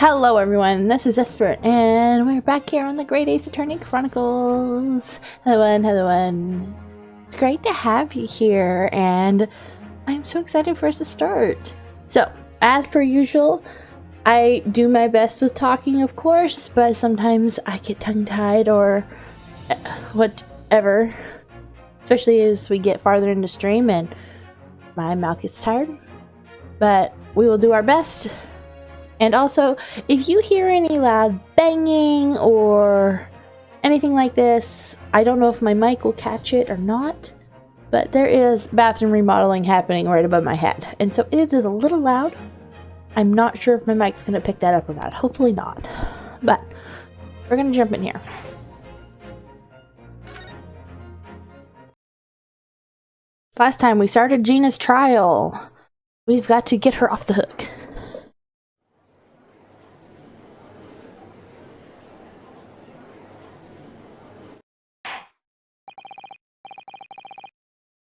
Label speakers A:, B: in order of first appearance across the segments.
A: Hello everyone, this is Esper, and we're back here on the Great Ace Attorney Chronicles. Hello. It's great to have you here, and I'm so excited for us to start. So, as per usual, I do my best with talking, of course, but sometimes I get tongue-tied or whatever. Especially as we get farther into stream and my mouth gets tired. But we will do our best. And also, if you hear any loud banging or anything like this, I don't know if my mic will catch it or not, but there is bathroom remodeling happening right above my head. And so it is a little loud. I'm not sure if my mic's going to pick that up or not. Hopefully not. But we're going to jump in here. Last time we started Gina's trial. We've got to get her off the hook.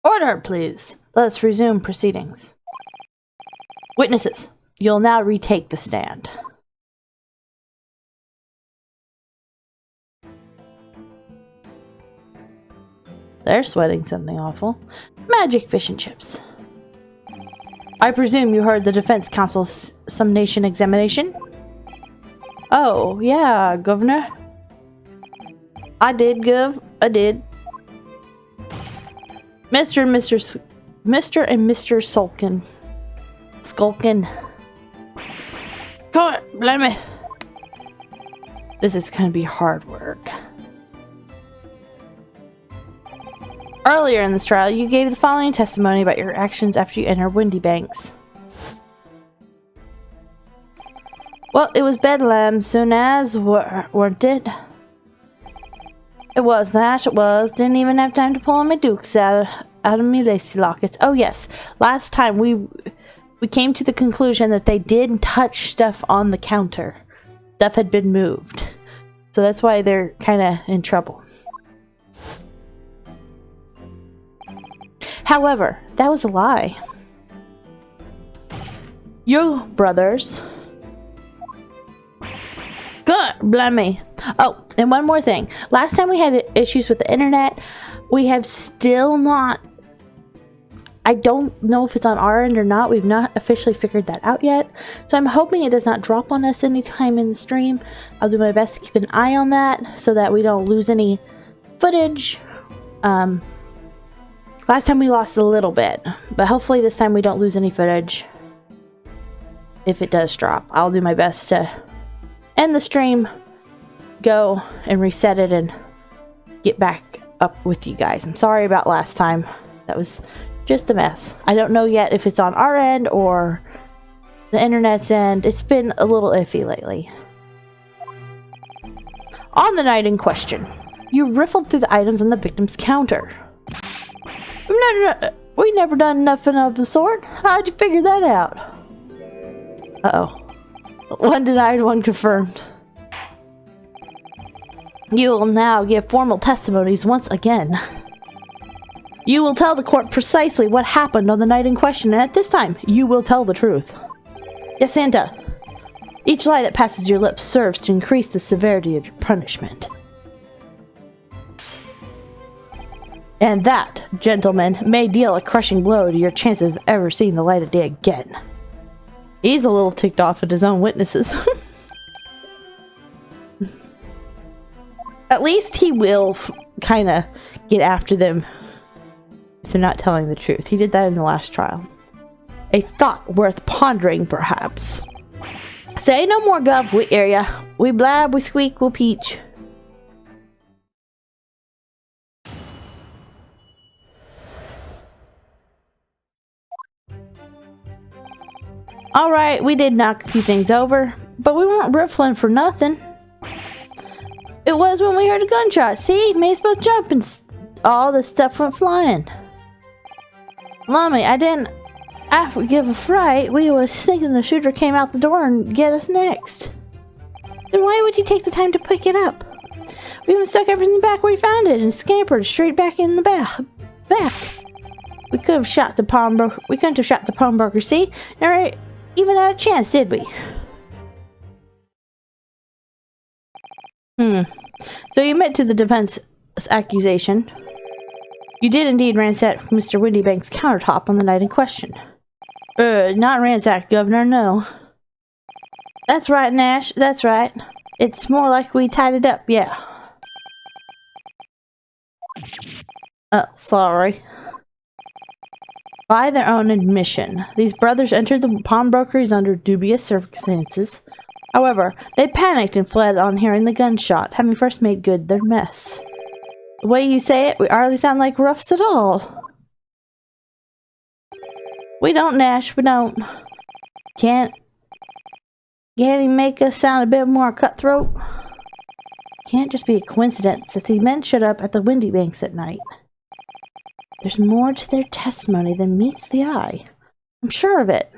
A: Order, please. Let us resume proceedings. Witnesses, you'll now retake the stand. They're sweating something awful. Magic fish and chips. I presume you heard the defense counsel's summation examination? Oh, yeah, Governor. I did, Gov. I did. Mr. and Mr. Skulkin. Come on, blame me. This is gonna be hard work. Earlier in this trial, you gave the following testimony about your actions after you entered Windy Banks. Well, it was bedlam soon as, weren't it? It was, Nash, it was. Didn't even have time to pull on my dukes out of me lacy lockets. Oh yes, last time we came to the conclusion that they did touch stuff on the counter. Stuff had been moved. So that's why they're kind of in trouble. However, that was a lie. You brothers. Good, blimey. Oh, and one more thing. Last time we had issues with the internet. We have still not... I don't know if it's on our end or not. We've not officially figured that out yet. So I'm hoping it does not drop on us anytime in the stream. I'll do my best to keep an eye on that so that we don't lose any footage. Last time we lost a little bit, but hopefully this time we don't lose any footage. If it does drop, I'll do my best to end the stream, go and reset it, and get back up with you guys. I'm sorry about last time. That was just a mess. I don't know yet if it's on our end or the internet's end. It's been a little iffy lately. On the night in question, you riffled through the items on the victim's counter. We never done nothing of the sort. How'd you figure that out? Uh-oh. One denied, one confirmed. You will now give formal testimonies once again. You will tell the court precisely what happened on the night in question, and at this time, you will tell the truth. Yes, Santa. Each lie that passes your lips serves to increase the severity of your punishment. And that, gentlemen, may deal a crushing blow to your chances of ever seeing the light of day again. He's a little ticked off at his own witnesses. At least he will kind of get after them if they're not telling the truth. He did that in the last trial. A thought worth pondering, perhaps. Say no more, Gov. We hear ya. We blab, we squeak, we'll peach. Alright, we did knock a few things over, but we weren't riffling for nothing. It was when we heard a gunshot. See? Made us both jump and all the stuff went flying. Lummy, I didn't give a fright. We was thinking the shooter came out the door and get us next. Then why would you take the time to pick it up? We even stuck everything back where we found it and scampered straight back in the back. We could have shot the pawnbroker. We couldn't have shot the pawnbroker, see? Alright. Even had a chance, did we? So you admit to the defense accusation. You did indeed ransack Mr. Windybank's countertop on the night in question. Not ransack, Governor, no. That's right, Nash, that's right. It's more like we tied it up, yeah. Sorry. By their own admission, these brothers entered the pawnbrokeries under dubious circumstances. However, they panicked and fled on hearing the gunshot, having first made good their mess. The way you say it, we hardly sound like roughs at all. We don't, Nash, we don't. Can't he make us sound a bit more cutthroat? Can't just be a coincidence that these men showed up at the Windybanks that night. There's more to their testimony than meets the eye. I'm sure of it.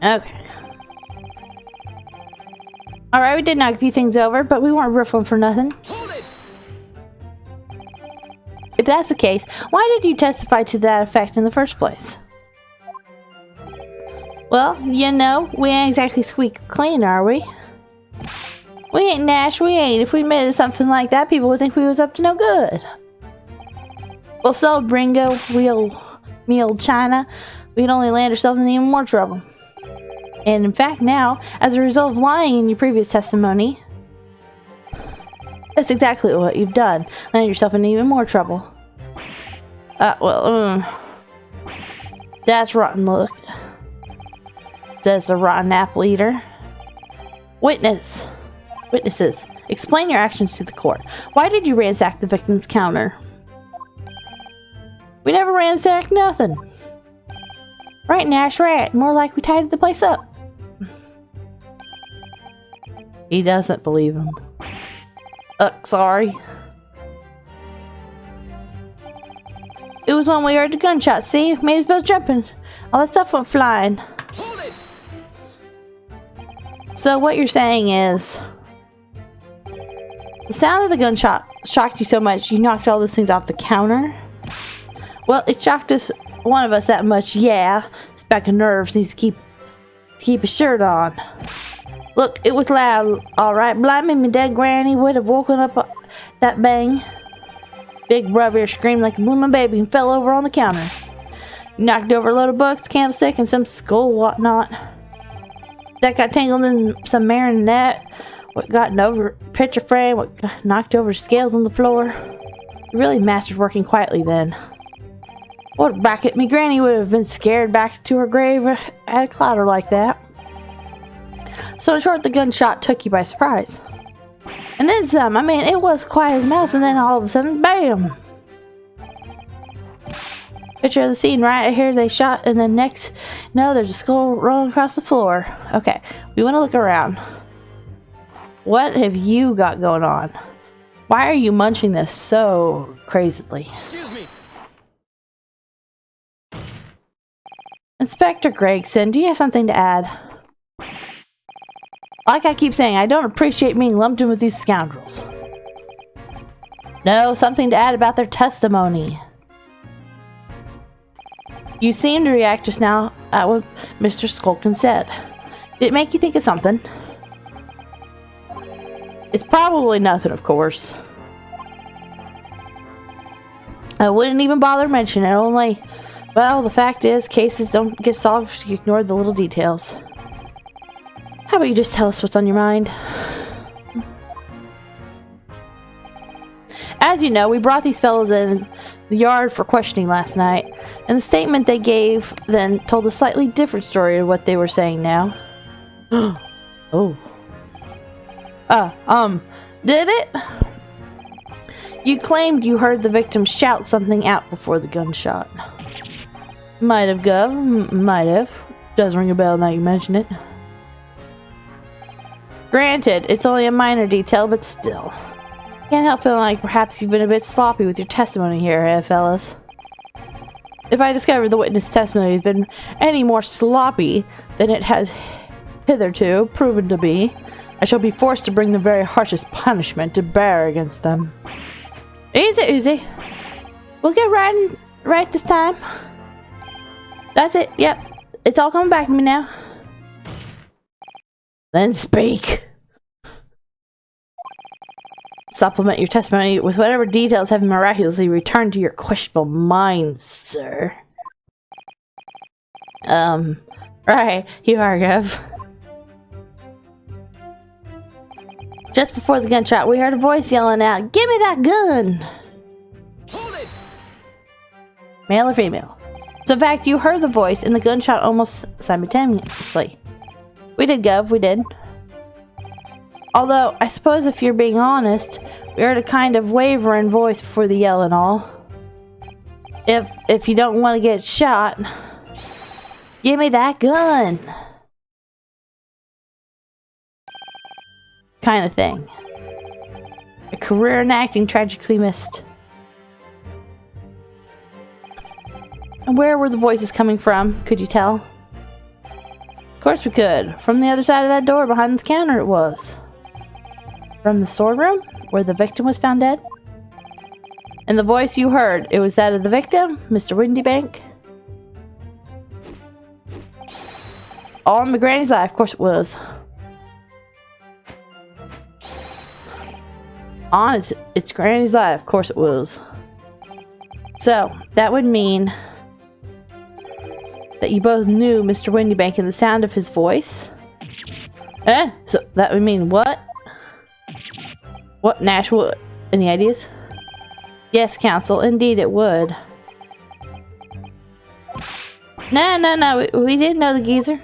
A: Okay. Alright, we did knock a few things over, but we weren't riffling for nothing. If that's the case, why did you testify to that effect in the first place? Well, you know, we ain't exactly squeak clean, are we? We ain't, Nash, we ain't. If we admitted something like that, people would think we was up to no good. Well, so, Bringo, me old China, we'd only land ourselves in even more trouble. And in fact now, as a result of lying in your previous testimony, that's exactly what you've done. Landed yourself in even more trouble. That's rotten look. Says the rotten apple eater. Witnesses, explain your actions to the court. Why did you ransack the victim's counter? We never ransacked nothing. Right, Nash, right. More like we tidied the place up. He doesn't believe him. Sorry. It was when we heard the gunshot, see? Made us both jumping. All that stuff went flying. So what you're saying is, the sound of the gunshot shocked you so much you knocked all those things off the counter? Well, it shocked one of us that much, yeah. This bag of nerves needs to keep his shirt on. Look, it was loud, alright. Blimey, me dead granny would have woken up that bang. Big brother screamed like a blooming baby and fell over on the counter. He knocked over a load of books, candlestick, and some skull whatnot. That got tangled in some marionette. What got over picture frame, what got knocked over scales on the floor. He really mastered working quietly then. What back at me granny would have been scared back to her grave at a clatter like that. So in short, the gunshot took you by surprise. And then some. I mean, it was quiet as a mouse, and then all of a sudden, BAM! Picture of the scene, right? Here they shot, and then next, no, there's a skull rolling across the floor. Okay, we want to look around. What have you got going on? Why are you munching this so crazily?
B: Excuse me.
A: Inspector Gregson, do you have something to add? Like I keep saying, I don't appreciate being lumped in with these scoundrels. No, something to add about their testimony. You seemed to react just now at what Mr. Skulkin said. Did it make you think of something? It's probably nothing, of course. I wouldn't even bother mentioning it, only, well, the fact is, cases don't get solved if you ignore the little details. How about you just tell us what's on your mind? As you know, we brought these fellows in the yard for questioning last night, and the statement they gave then told a slightly different story of what they were saying now. Oh. Did it? You claimed you heard the victim shout something out before the gunshot. Might have, Gov. Might have. Does ring a bell now you mention it. Granted, it's only a minor detail, but still. Can't help feeling like perhaps you've been a bit sloppy with your testimony here, eh, fellas? If I discover the witness' testimony has been any more sloppy than it has hitherto proven to be, I shall be forced to bring the very harshest punishment to bear against them. Easy, easy. We'll get right this time. That's it. Yep. It's all coming back to me now. Then speak. Supplement your testimony with whatever details have miraculously returned to your questionable mind, sir. Right. You are, Gov. Just before the gunshot, we heard a voice yelling out, "Give me that gun!"
B: Hold it!
A: Male or female? So, in fact, you heard the voice and the gunshot almost simultaneously. We did, Gov. We did. Although, I suppose if you're being honest, we heard a kind of wavering voice before the yell and all. If you don't want to get shot, give me that gun! Kind of thing. A career in acting tragically missed. And where were the voices coming from? Could you tell? Of course we could. From the other side of that door behind the counter it was. From the sword room, where the victim was found dead. And the voice you heard, it was that of the victim, Mr. Windybank. All in my granny's eye, of course it was. On its granny's eye, of course it was. So, that would mean that you both knew Mr. Windybank and the sound of his voice. So that would mean what? What, Nash? What? Any ideas? Yes, Counsel, indeed it would. No, we didn't know the geezer.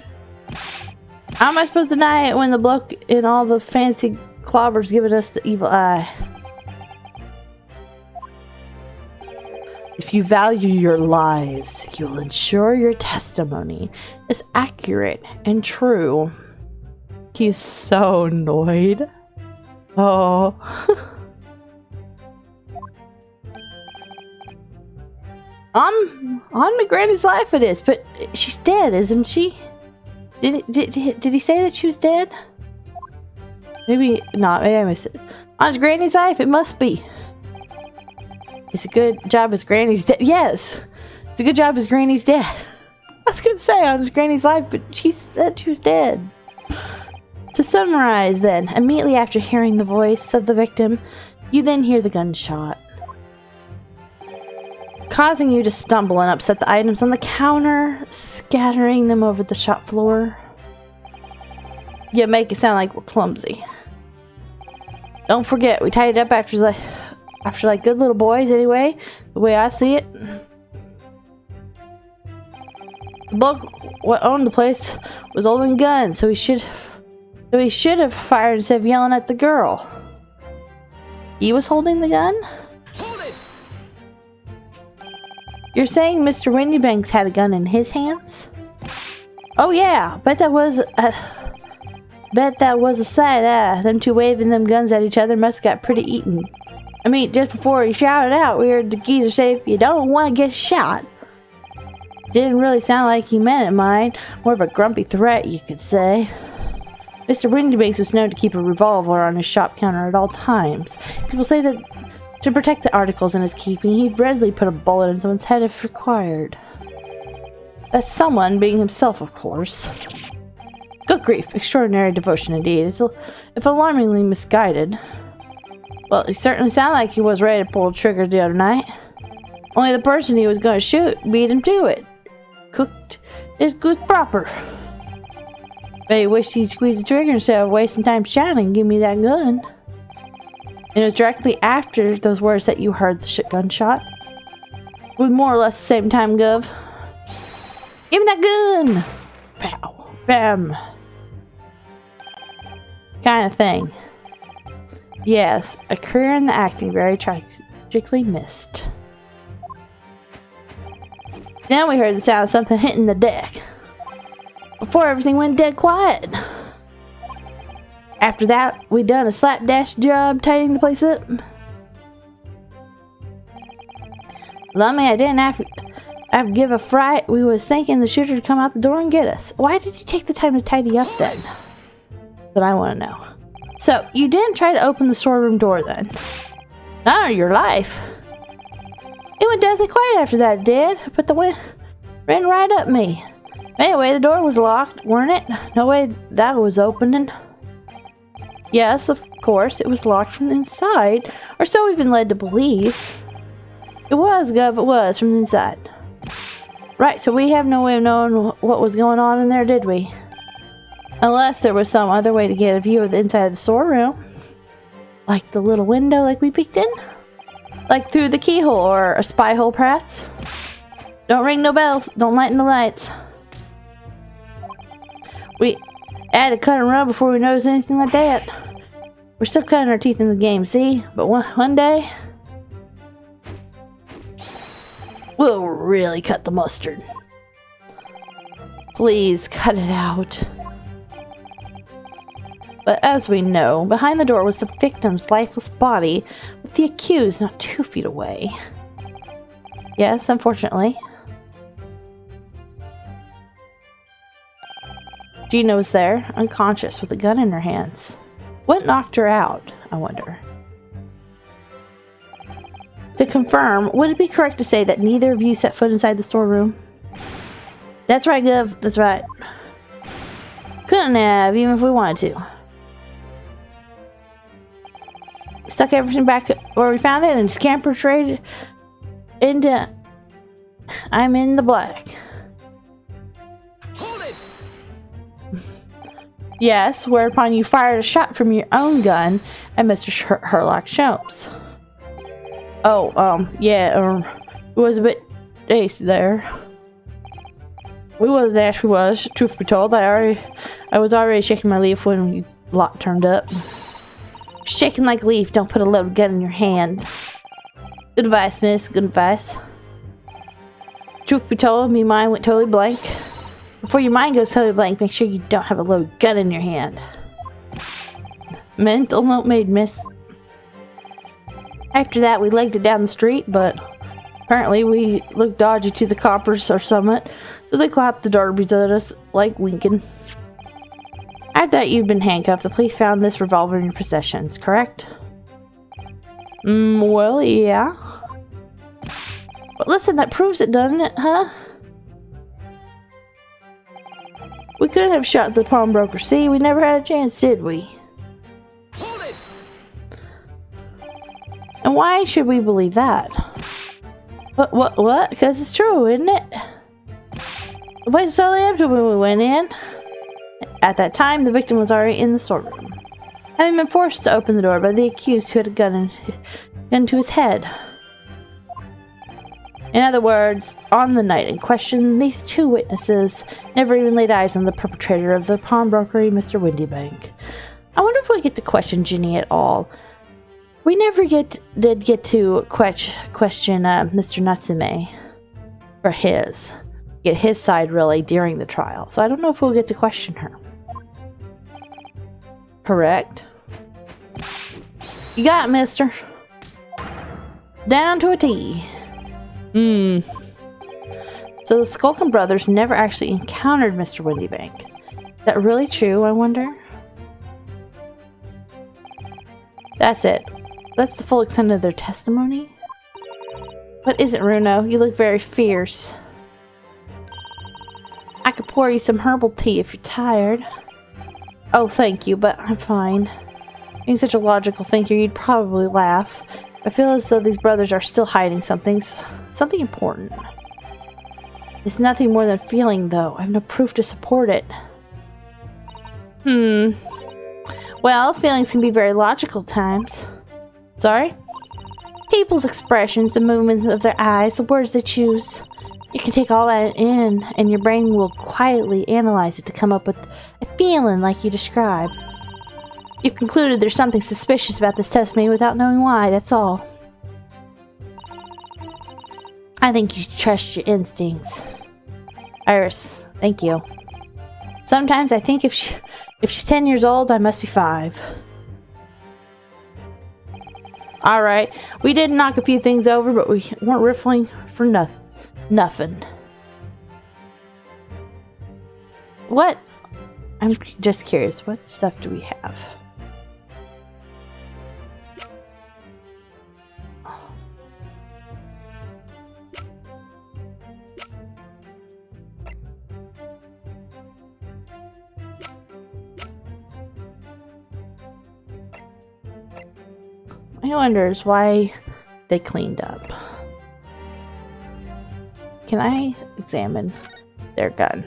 A: How am I supposed to deny it when the bloke in all the fancy clobber's giving us the evil eye? If you value your lives, you'll ensure your testimony is accurate and true. He's so annoyed. Oh. On my granny's life it is, but she's dead, isn't she? Did he say that she was dead? Maybe not. Maybe I missed it. On his granny's life, it must be. It's a good job his granny's dead. Yes! It's a good job his granny's dead. I was gonna say on his granny's life, but she said she was dead. To summarize then, immediately after hearing the voice of the victim, you then hear the gunshot, causing you to stumble and upset the items on the counter, scattering them over the shop floor. You make it sound like we're clumsy. Don't forget, we tied it up after like good little boys anyway, the way I see it. The bloke what owned the place was holding guns, so he should have fired instead of yelling at the girl. He was holding the gun?
B: Hold it!
A: You're saying Mr. Windybanks had a gun in his hands? Oh yeah, bet that was a sight. Them two waving them guns at each other must have got pretty eaten. I mean, just before he shouted out, we heard the geezer say, "If you don't want to get shot." Didn't really sound like he meant it, mind. More of a grumpy threat, you could say. Mr. Windybanks was known to keep a revolver on his shop counter at all times. People say that to protect the articles in his keeping, he'd readily put a bullet in someone's head if required. That someone being himself, of course. Good grief, extraordinary devotion indeed. If alarmingly misguided. Well, he certainly sounded like he was ready to pull the trigger the other night. Only the person he was going to shoot beat him to it. Cooked his goose proper. But he wished he'd squeeze the trigger instead of wasting time shouting, "Give me that gun." And it was directly after those words that you heard the gunshot. With more or less the same time, Gov. "Give me that gun!" Pow. Bam. Kind of thing. Yes, a career in the acting very tragically missed. Then we heard the sound of something hitting the deck. Before everything went dead quiet. After that, we done a slapdash job tidying the place up. Lummy, I didn't have to give a fright. We was thinking the shooter would come out the door and get us. Why did you take the time to tidy up then? That I want to know. So, you didn't try to open the storeroom door then? Not on your life. It went deathly quiet after that, it did. But Ran right up me. Anyway, the door was locked, weren't it? No way that was opening. Yes, of course, it was locked from the inside, or so we've been led to believe. It was, Gov, it was, from the inside. Right, so we have no way of knowing what was going on in there, did we? Unless there was some other way to get a view of the inside of the storeroom. Like the little window like we peeked in? Like through the keyhole or a spy hole, perhaps? Don't ring no bells, don't light no lights. We had to cut and run before we noticed anything like that. We're still cutting our teeth in the game, see? But one day, we'll really cut the mustard. Please cut it out. But as we know, behind the door was the victim's lifeless body, with the accused not 2 feet away. Yes, unfortunately. Gina was there, unconscious, with a gun in her hands. What knocked her out, I wonder? To confirm, would it be correct to say that neither of you set foot inside the storeroom? That's right, Gov. That's right. Couldn't have, even if we wanted to. We stuck everything back where we found it and scampered straight into... I'm in the black.
B: Hold it!
A: Yes, whereupon you fired a shot from your own gun at Mr. Herlock Sholmes. Oh, yeah, it was a bit ace there. We wasn't actually was, truth be told. I was already shaking my leaf when you lot turned up. Shaking like a leaf, don't put a loaded gun in your hand. Good advice, miss, good advice. Truth be told, me mind went totally blank. Before your mind goes totally blank, make sure you don't have a loaded gun in your hand. Mental note made, miss. After that, we legged it down the street, but apparently we looked dodgy to the coppers or somewhat, so they clapped the darbies at us like winking. After that, you'd been handcuffed. The police found this revolver in your possessions, correct? Well, yeah. But listen, that proves it, doesn't it, huh? We could have shot the pawnbroker. See, we never had a chance, did we?
B: Hold it!
A: And why should we believe that? What? Because it's true, isn't it? The place was totally empty when we went in. At that time, the victim was already in the storeroom, having been forced to open the door by the accused who had a gun to his head. In other words, on the night in question, these 2 witnesses never even laid eyes on the perpetrator of the pawnbrokery, Mr. Windybank. I wonder if we get to question Ginny at all. We never did get to question Mr. Natsume for get his side really during the trial. So I don't know if we'll get to question her. Correct? You got it, mister. Down to a T. So the Skulkin brothers never actually encountered Mr. Windybank. Is that really true, I wonder? That's it. That's the full extent of their testimony? What is it, Runo? You look very fierce. I could pour you some herbal tea if you're tired. Oh, thank you, but I'm fine. Being such a logical thinker, you'd probably laugh. I feel as though these brothers are still hiding something important. It's nothing more than feeling, though. I have no proof to support it. Well, feelings can be very logical at times. Sorry? People's expressions, the movements of their eyes, the words they choose. You can take all that in, and your brain will quietly analyze it to come up with a feeling like you describe. You've concluded there's something suspicious about this testimony without knowing why, that's all. I think you should trust your instincts. Iris, thank you. Sometimes I think if she's 10 years old, I must be 5. Alright, we did knock a few things over, but we weren't riffling for nothing. What? I'm just curious, what stuff do we have? He wonders why they cleaned up. Can I examine their gun?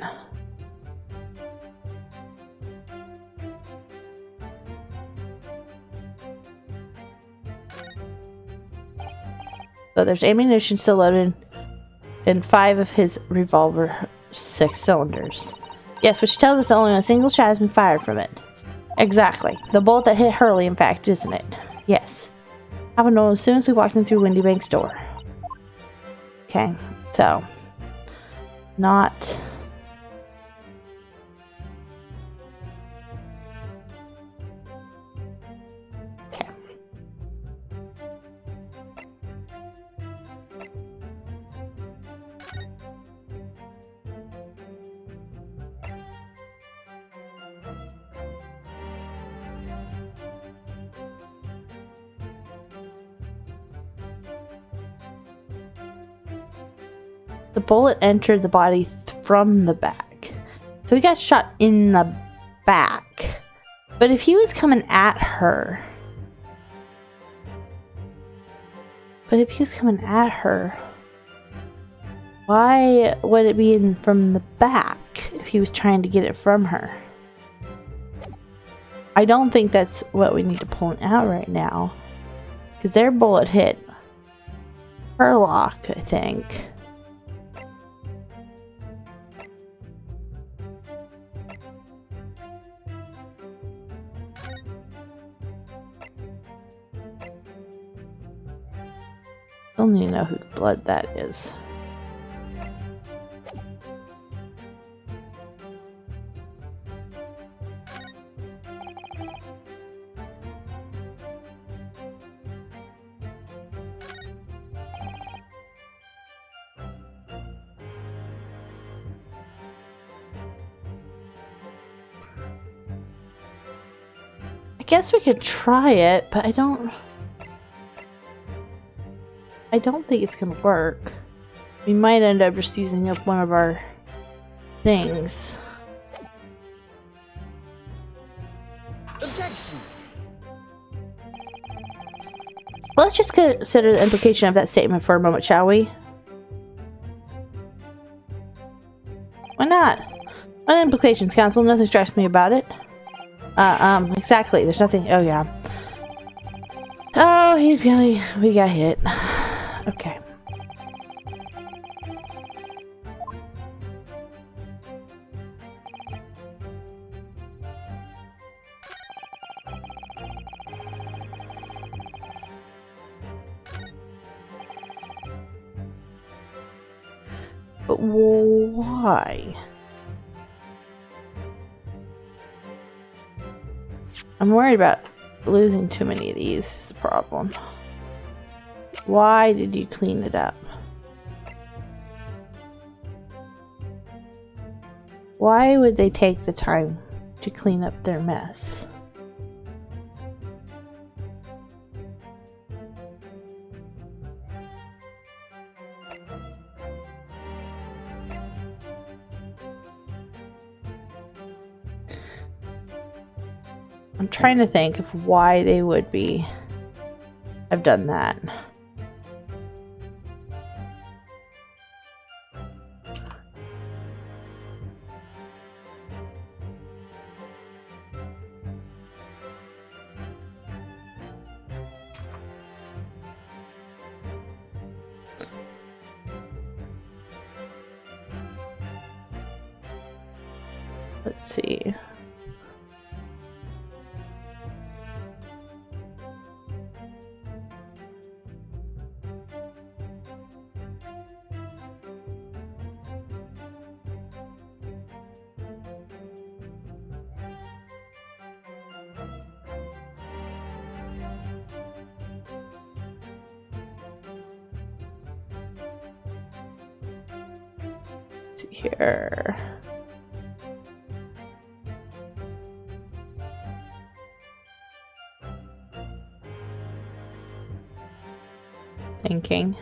A: So there's ammunition still loaded in 5 of his revolver 6 cylinders. Yes, which tells us that only a single shot has been fired from it. Exactly. The bullet that hit Hurley, in fact, isn't it? Yes. I would know as soon as we walked in through Windy Bank's door. Okay, so not. Okay. The bullet entered the body from the back. So he got shot in the back. But if he was coming at her... why would it be in from the back if he was trying to get it from her? I don't think that's what we need to point out right now. Because their bullet hit her lock, I think. Still need to know whose blood that is. I guess we could try it, but I don't think it's gonna work. We might end up just using up one of our things.
B: Objection.
A: Let's just consider the implication of that statement for a moment, shall we? Why not? What implications, Council? Nothing strikes me about it. Exactly. There's nothing. Oh, yeah. Oh, we got hit. Okay. But why? I'm worried about losing too many of these is the problem. Why did you clean it up? Why would they take the time to clean up their mess? I'm trying to think of why they would have done that. Let's see. Let's see here. Thinking.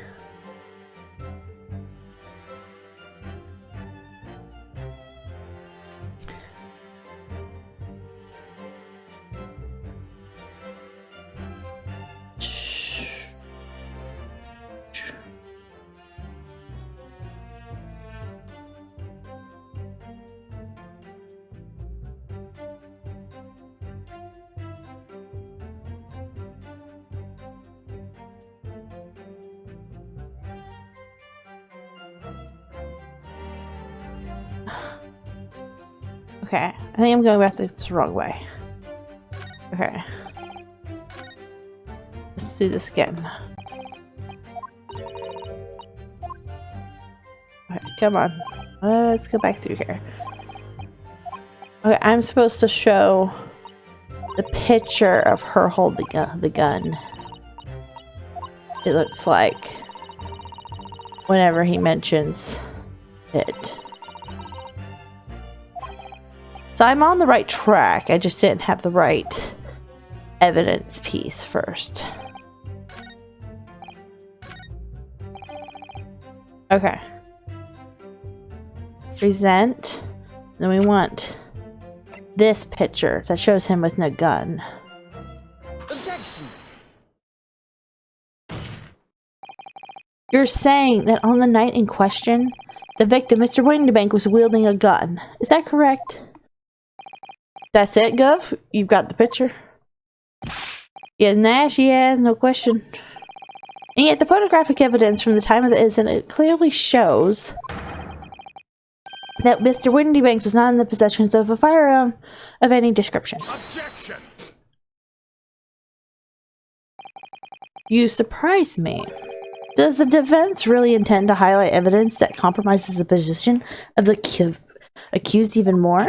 A: Okay, I think I'm going back the wrong way. Okay. Let's do this again. Okay, come on. Let's go back through here. Okay, I'm supposed to show the picture of her holding the gun. It looks like whenever he mentions it. So I'm on the right track. I just didn't have the right evidence piece first. Okay. Present. Then we want this picture that shows him with no gun.
B: Objection.
A: You're saying that on the night in question, the victim, Mr. Windybank, was wielding a gun. Is that correct? That's it, Gov? You've got the picture? Yeah, Nash, yeah, no question. And yet the photographic evidence from the time of the incident clearly shows that Mr. Windybanks was not in the possession of a firearm of any description.
B: Objection.
A: You surprise me. Does the defense really intend to highlight evidence that compromises the position of the accused even more?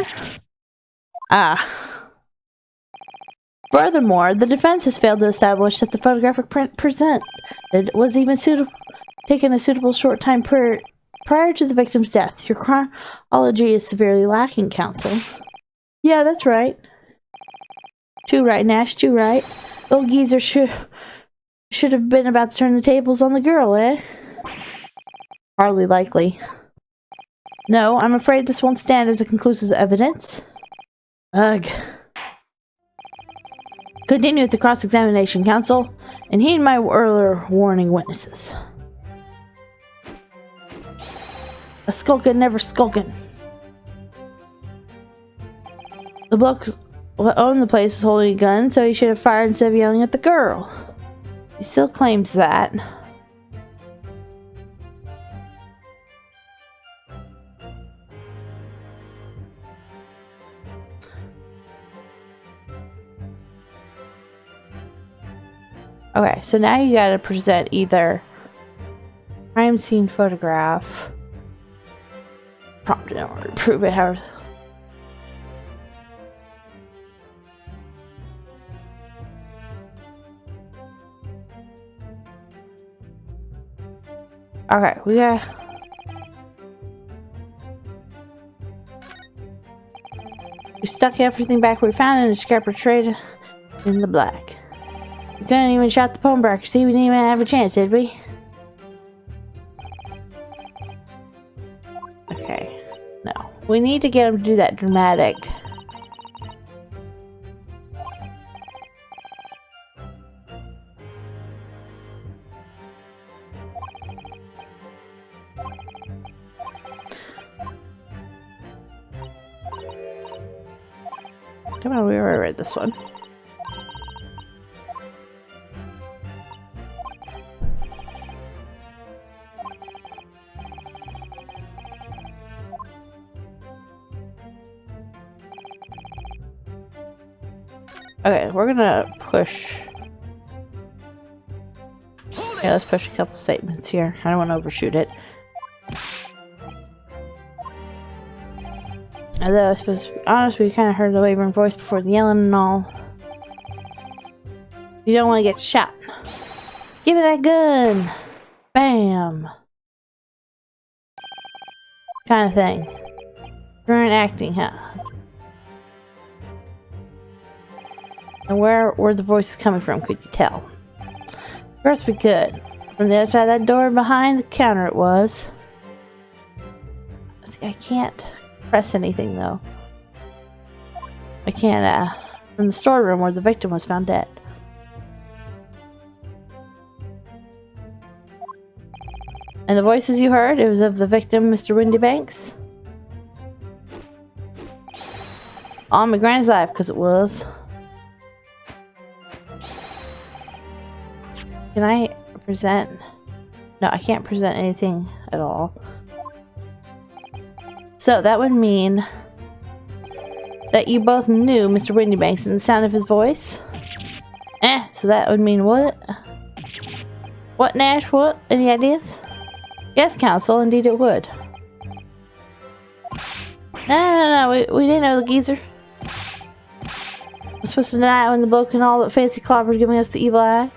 A: Furthermore, the defense has failed to establish that the photographic print presented was even taken a suitable short time prior to the victim's death. Your chronology is severely lacking, counsel. Yeah, that's right. Too right, Nash, too right. Old geezer should have been about to turn the tables on the girl, eh? Hardly likely. No, I'm afraid this won't stand as a conclusive evidence. Ugh. Continue with the cross-examination, counsel, and heed my earlier warning, witnesses. A skulkin' never skulkin'. The bloke who owned the place was holding a gun, so he should have fired instead of yelling at the girl. He still claims that. Okay, so now you gotta present either crime scene photograph, prompt in order to prove it, however. Okay, we stuck everything back we found in a scrapper trade in the black. We couldn't even shot the phone breaker. See, we didn't even have a chance, did we? Okay. No. We need to get him to do that dramatic. Come on, we already read this one. Okay, we're gonna push. Yeah, let's push a couple statements here. I don't want to overshoot it. Although, I suppose, to be honest, we kind of heard the wavering voice before the yelling and all. You don't want to get shot. Give me that gun! Bam! Kind of thing. Current acting, huh? And where were the voices coming from, could you tell? First we could. From the other side of that door behind the counter it was. See, I can't press anything though. I can't, from the storeroom where the victim was found dead. And the voices you heard, it was of the victim, Mr. Windybanks. On my granny's life, because it was. Can I present? No, I can't present anything at all. So that would mean That you both knew Mr. Windybanks and the sound of his voice? So that would mean what? What, Nash? What? Any ideas? Yes, Counsel, indeed it would. No, we didn't know the geezer. We're supposed to deny it when the bloke and all that fancy clobber's giving us the evil eye.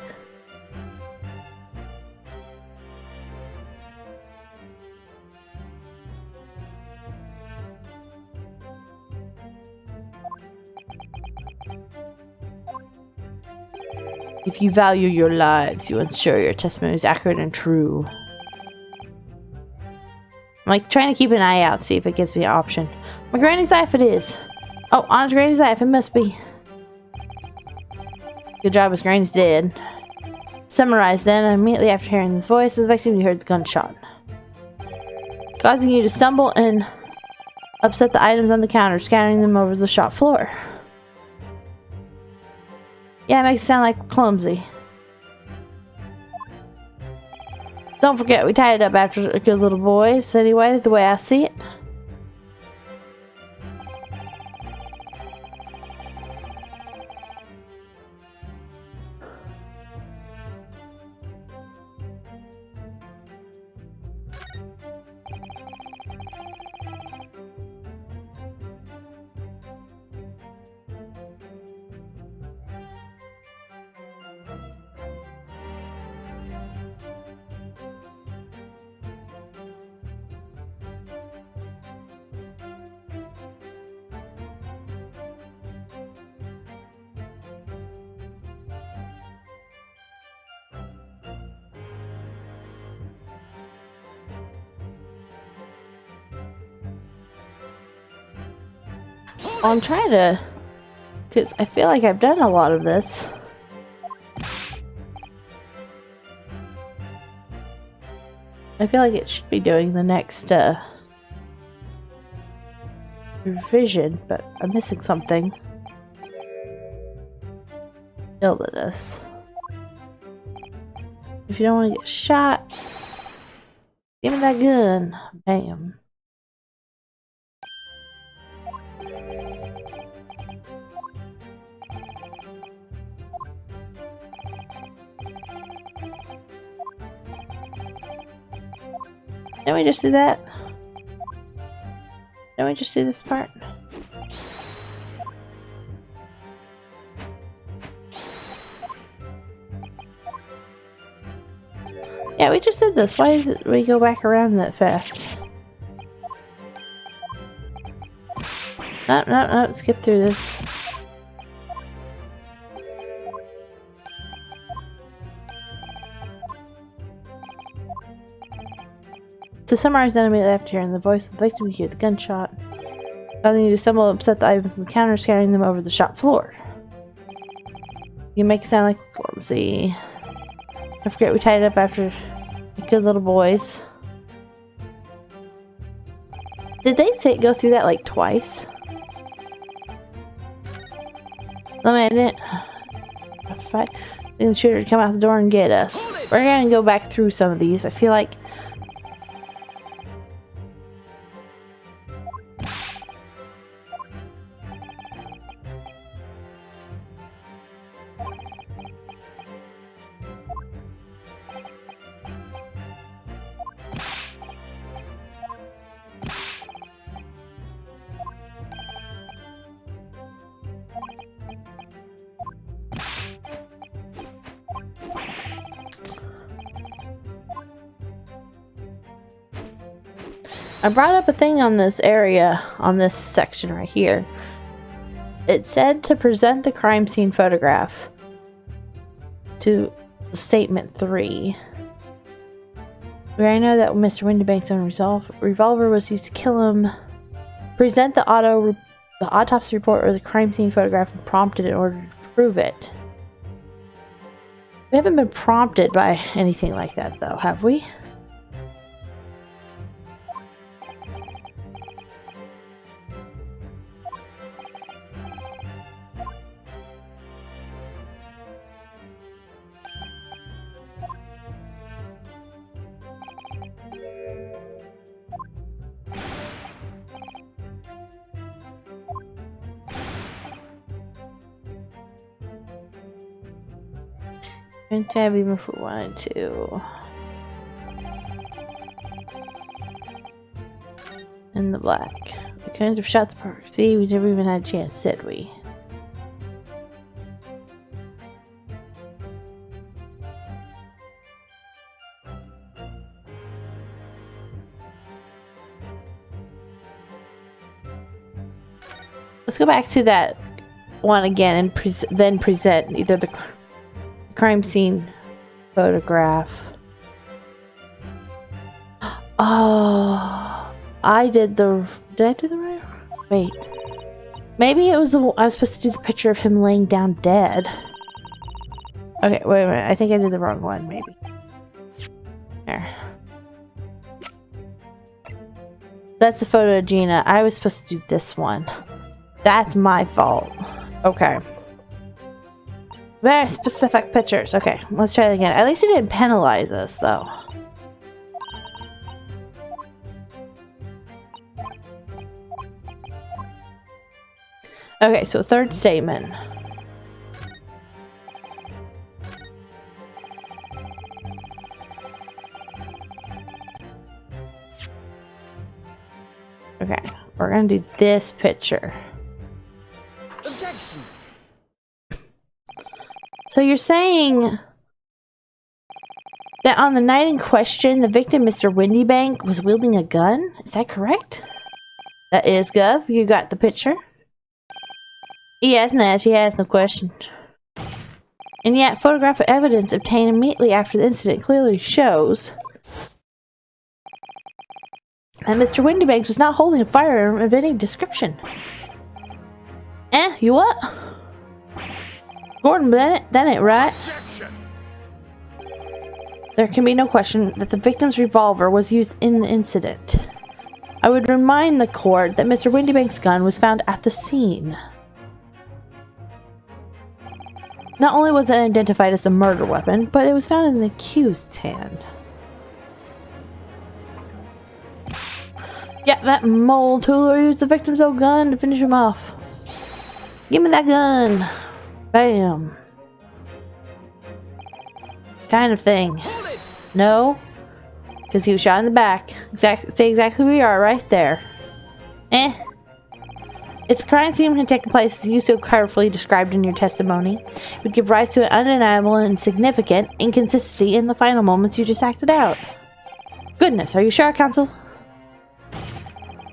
A: If you value your lives, you ensure your testimony is accurate and true. I'm like trying to keep an eye out, see if it gives me an option. My granny's life it is. Oh, honest granny's life, it must be. Good job, his granny's dead. Summarized then, immediately after hearing this voice of the victim, you heard the gunshot, causing you to stumble and upset the items on the counter, scattering them over the shop floor. Yeah, it makes it sound like clumsy. Don't forget, we tied it up after a good little boys, anyway, the way I see it. I'm trying to, because I feel like I've done a lot of this. I feel like it should be doing the next revision, but I'm missing something. Build this. If you don't want to get shot, give me that gun. Bam. Didn't we just do that? Didn't we just do this part? Yeah, we just did this. Why is it we go back around that fast? No, skip through this. To summarize, then immediately after hearing the voice of the victim, you hear the gunshot, causing you to stumble and upset the items on the counter, scattering them over the shop floor. You make it sound like clumsy. Don't forget, we tied it up after good little boys. Did they say go through that like twice? Let me edit. Fight. The shooter to come out the door and get us. We're gonna go back through some of these. I feel like. I brought up a thing on this area, on this section right here. It said to present the crime scene photograph to statement 3. Where I know that Mr. Windybank's own revolver was used to kill him. Present the autopsy report or the crime scene photograph when prompted in order to prove it. We haven't been prompted by anything like that though, have we? And tab even if we wanted to. In the black. We couldn't have shot the park. See, we never even had a chance, did we? Let's go back to that one again and then present either the crime scene photograph. Oh, did I do the right? Wait, maybe it was I was supposed to do the picture of him laying down dead. Okay, wait a minute. I think I did the wrong one. Maybe. There. That's the photo of Gina. I was supposed to do this one. That's my fault. Okay. Very specific pictures. Okay, let's try it again. At least he didn't penalize us, though. Okay, so third statement. Okay, we're gonna do this picture.
B: Objection.
A: So you're saying that on the night in question, the victim, Mr. Windybank, was wielding a gun? Is that correct? That is, Gov. You got the picture? Yes, Nash, yes, no question. And yet, photographic evidence obtained immediately after the incident clearly shows that Mr. Windybanks was not holding a firearm of any description. You what? Gordon Bennett, that ain't right.
B: Objection.
A: There can be no question that the victim's revolver was used in the incident. I would remind the court that Mr. Windybank's gun was found at the scene. Not only was it identified as the murder weapon, but it was found in the accused's hand. Yeah, that mole tooler used the victim's own gun to finish him off. Give me that gun. Bam. Kind of thing. No. Because he was shot in the back. Stay exactly where we are, right there. Its crime scene had taken place as you so carefully described in your testimony. It would give rise to an undeniable and significant inconsistency in the final moments you just acted out. Goodness, are you sure, counsel?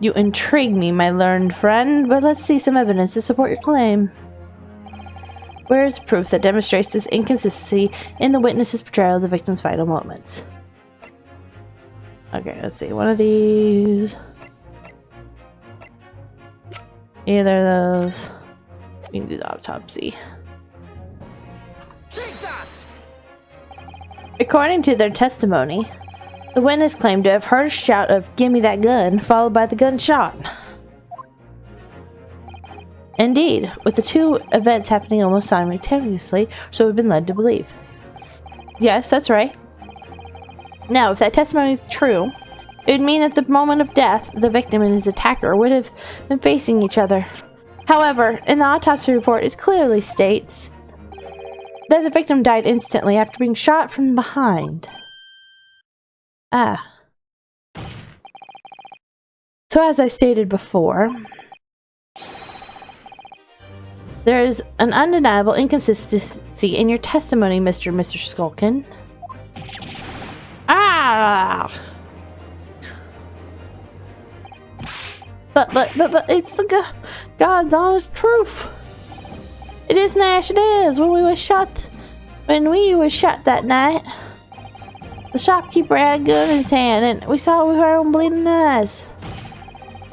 A: You intrigue me, my learned friend, but let's see some evidence to support your claim. Where is proof that demonstrates this inconsistency in the witness's portrayal of the victim's final moments? Okay, let's see. One of these. Either of those. You can do the autopsy.
B: Take that.
A: According to their testimony, the witness claimed to have heard a shout of "Give me that gun," followed by the gunshot. Indeed, with the two events happening almost simultaneously, so we've been led to believe. Yes, that's right. Now, if that testimony is true, it would mean that at the moment of death, the victim and his attacker would have been facing each other. However, in the autopsy report, it clearly states that the victim died instantly after being shot from behind. Ah. So as I stated before, there is an undeniable inconsistency in your testimony, Mr. Skulkin. Ah! But it's the God's honest truth. It is, Nash, it is. When we was shot that night, the shopkeeper had a gun in his hand, and we saw it with our own bleeding eyes.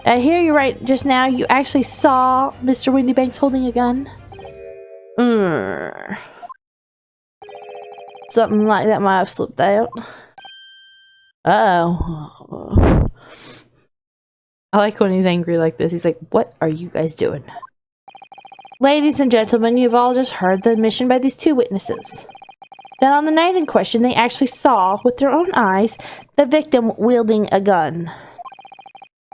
A: I hear you right just now. You actually saw Mr. Windybanks holding a gun? Something like that might have slipped out. Uh-oh. I like when he's angry like this. He's like, what are you guys doing? Ladies and gentlemen, you've all just heard the admission by these two witnesses that on the night in question, they actually saw with their own eyes the victim wielding a gun.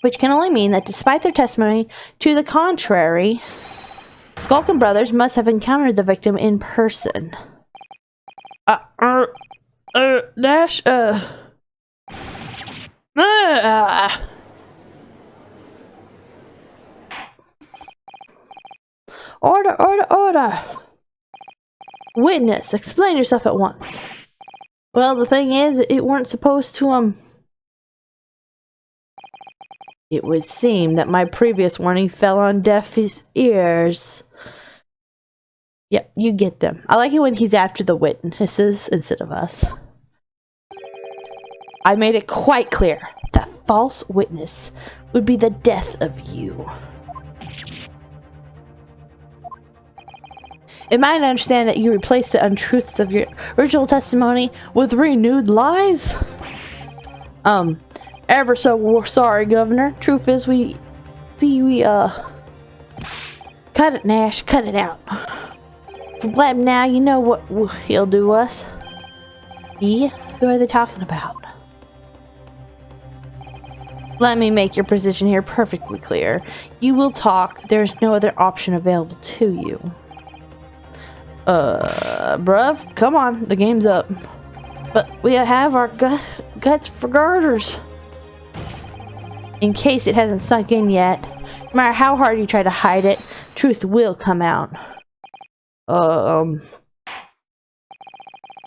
A: Which can only mean that despite their testimony to the contrary, Skulkin brothers must have encountered the victim in person. Dash, Order, order, order! Witness, explain yourself at once. Well, the thing is, it weren't supposed to, It would seem that my previous warning fell on deaf ears. Yep, you get them. I like it when he's after the witnesses instead of us. I made it quite clear that false witness would be the death of you. Am I to understand that you replaced the untruths of your original testimony with renewed lies? Ever so sorry, Governor. Truth is, cut it, Nash, cut it out. For Blab now, you know what he'll do us. Yeah? Who are they talking about? Let me make your position here perfectly clear. You will talk. There's no other option available to you. Bruv, come on, the game's up. But we have our guts for garters. In case it hasn't sunk in yet, no matter how hard you try to hide it, truth will come out. On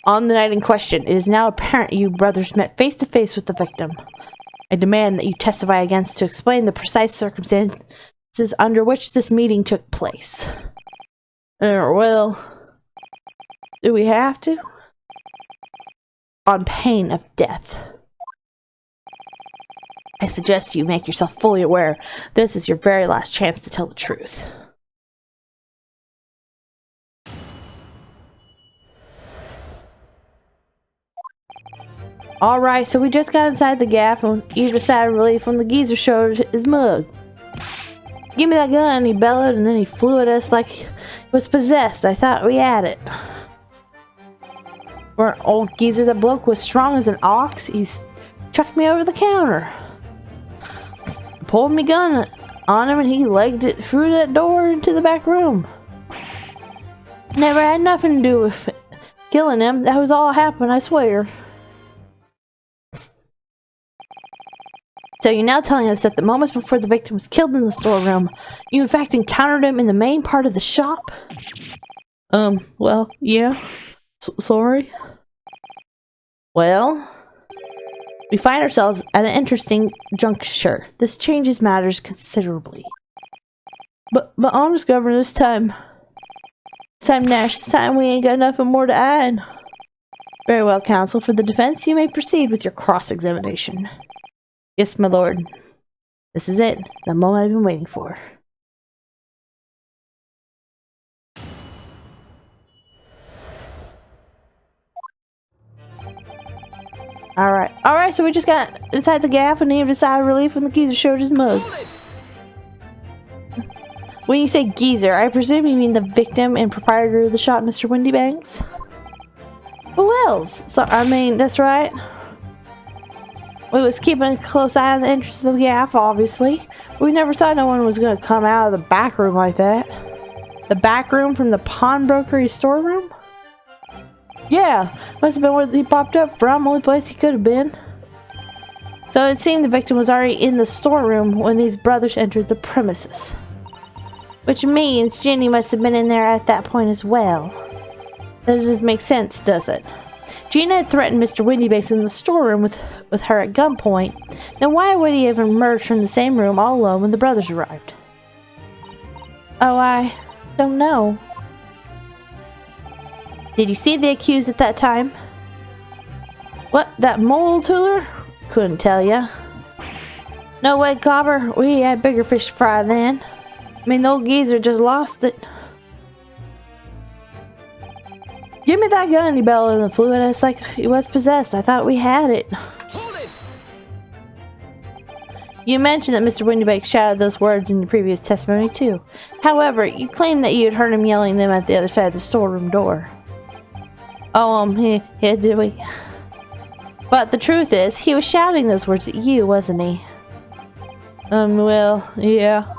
A: the night in question, it is now apparent you brothers met face to face with the victim. I demand that you testify against to explain the precise circumstances under which this meeting took place. Well, do we have to? On pain of death. I suggest you make yourself fully aware this is your very last chance to tell the truth. Alright, so we just got inside the gaff and either side of relief when the geezer showed his mug. Give me that gun, he bellowed, and then he flew at us like he was possessed. I thought we had it. For an old geezer, that bloke was strong as an ox. He chucked me over the counter. Pulled me gun on him and he legged it through that door into the back room. Never had nothing to do with killing him. That was all happened, I swear. So you're now telling us that the moments before the victim was killed in the storeroom, you in fact encountered him in the main part of the shop? Well, yeah. Sorry? Well, we find ourselves at an interesting juncture. This changes matters considerably. But honest, Governor, this time, Nash, this time we ain't got nothing more to add. Very well, counsel. For the defense, you may proceed with your cross-examination. Yes, my lord. This is it. The moment I've been waiting for. Alright, so we just got inside the gaff and heaved a sigh of relief when the geezer showed his mug. When you say geezer, I presume you mean the victim and proprietor of the shop, Mr. Windybanks? Who else? So, I mean, that's right. We was keeping a close eye on the entrance of the gaff, obviously. We never thought no one was going to come out of the back room like that. The back room from the pawnbrokery storeroom? Yeah, must have been where he popped up from, only place he could have been. So it seemed the victim was already in the storeroom when these brothers entered the premises. Which means Ginny must have been in there at that point as well. That doesn't make sense, does it? Gina had threatened Mr. Windybanks in the storeroom with her at gunpoint. Then why would he have emerged from the same room all alone when the brothers arrived? Oh, I don't know. Did you see the accused at that time? What, that mole tooler? Couldn't tell ya. No way, Copper. We had bigger fish to fry then. I mean, the old geezer just lost it. Give me that gun, he bellowed and flew at us like he was possessed. I thought we had it.
B: Hold it!
A: You mentioned that Mr. Windybanks shouted those words in your previous testimony, too. However, you claimed that you had heard him yelling them at the other side of the storeroom door. Oh, yeah, did we? But the truth is, he was shouting those words at you, wasn't he? Well, yeah.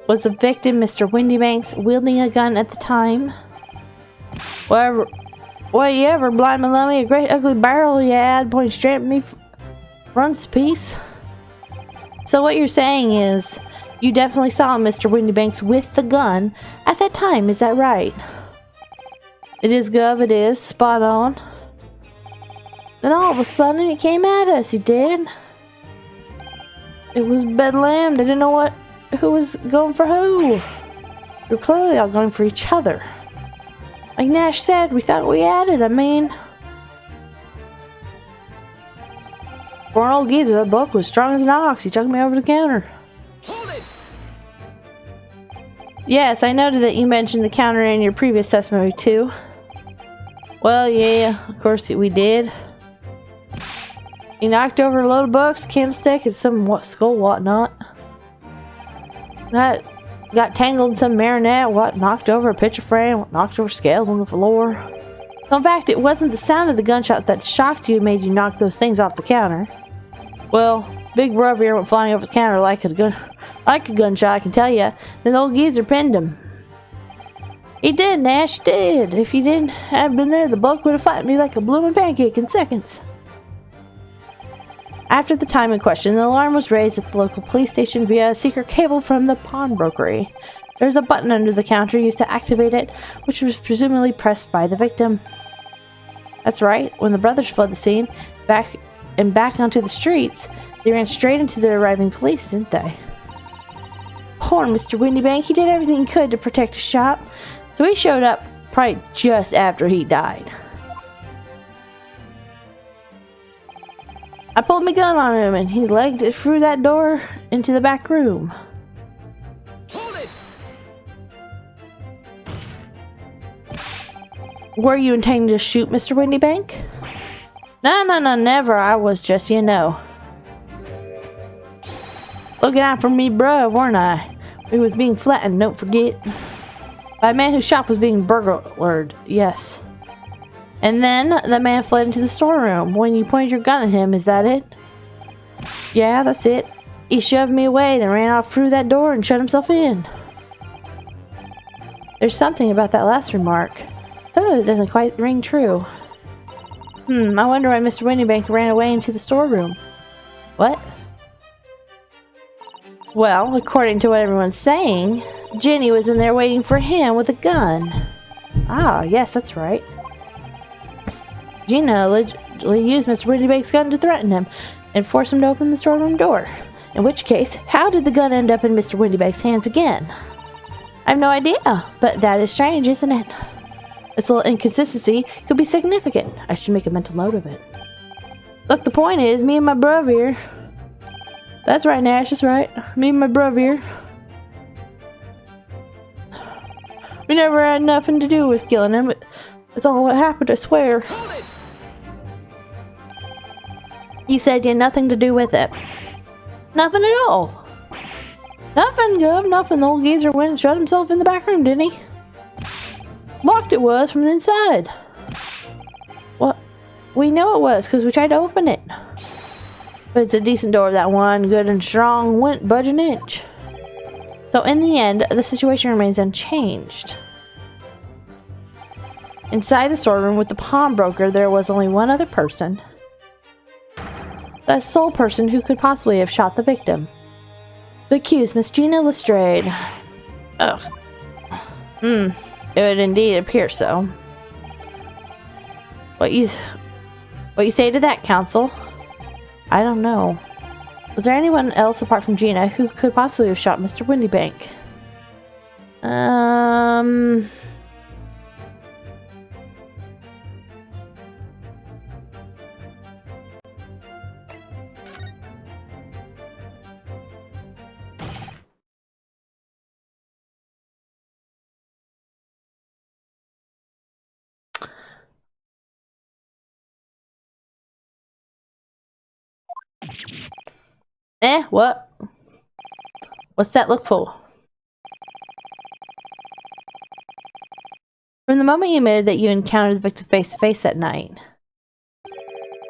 A: Was the victim Mr. Windybanks wielding a gun at the time? What, you ever blind Malummy? A great ugly barrel you had pointing straight at me frontispiece? So what you're saying is, you definitely saw Mr. Windybanks with the gun at that time, is that right? It is, Gov, it is. Spot on. Then all of a sudden he came at us, he did. It was bedlam. They didn't know who was going for who. We were clearly all going for each other. Like Nash said, we thought we had it. I mean, for an old geezer, that book was strong as an ox. He chucked me over the counter.
B: Hold it!
A: Yes, I noted that you mentioned the counter in your previous testimony too. Well, yeah, of course we did. He knocked over a load of books, candlestick, and some skull whatnot. That got tangled in some marionette, knocked over a picture frame, knocked over scales on the floor. So in fact, it wasn't the sound of the gunshot that shocked you and made you knock those things off the counter. Well, Big Brother here went flying over the counter like a gunshot, I can tell you. Then the old geezer pinned him. He did, Nash, did. If you didn't have been there, the bloke would have flattened me like a blooming pancake in seconds. After the time in question, the alarm was raised at the local police station via a secret cable from the pawnbrokery. There was a button under the counter used to activate it, which was presumably pressed by the victim. That's right, when the brothers fled the scene, back onto the streets, they ran straight into the arriving police, didn't they? Poor Mr. Windybank, he did everything he could to protect his shop, so he showed up probably just after he died. I pulled my gun on him and he legged it through that door into the back room.
B: Hold it!
A: Were you intending to shoot Mr. Windybank? No, never. I was just, Looking out for me, bruh, weren't I? We was being flattened, don't forget. By a man whose shop was being burglared, yes. And then the man fled into the storeroom. When you pointed your gun at him, is that it? Yeah, that's it. He shoved me away, then ran off through that door and shut himself in. There's something about that last remark. Though it doesn't quite ring true. I wonder why Mr. Windybank ran away into the storeroom. What? Well, according to what everyone's saying, Ginny was in there waiting for him with a gun. Ah, yes, that's right. Gina allegedly used Mr. Windybank's gun to threaten him and force him to open the storeroom door. In which case, how did the gun end up in Mr. Windybank's hands again? I have no idea, but that is strange, isn't it? This little inconsistency could be significant. I should make a mental note of it. Look, the point is, me and my brother here. That's right, Nash, that's right. Me and my brother here. We never had nothing to do with killing him, but that's all what happened, I swear. You said you had nothing to do with it. Nothing at all. Nothing, Gov, nothing. The old geezer went and shut himself in the back room, didn't he? Locked it was from the inside. What? We know it was, because we tried to open it. But it's a decent door, that one, good and strong, wouldn't budge an inch. So in the end, the situation remains unchanged. Inside the storeroom with the pawnbroker, there was only one other person. The sole person who could possibly have shot the victim. The accused, Miss Gina Lestrade. Ugh. It would indeed appear so. What you say to that, counsel? I don't know. Was there anyone else apart from Gina who could possibly have shot Mr. Windybank? What? What's that look for? From the moment you admitted that you encountered the victim face to face that night,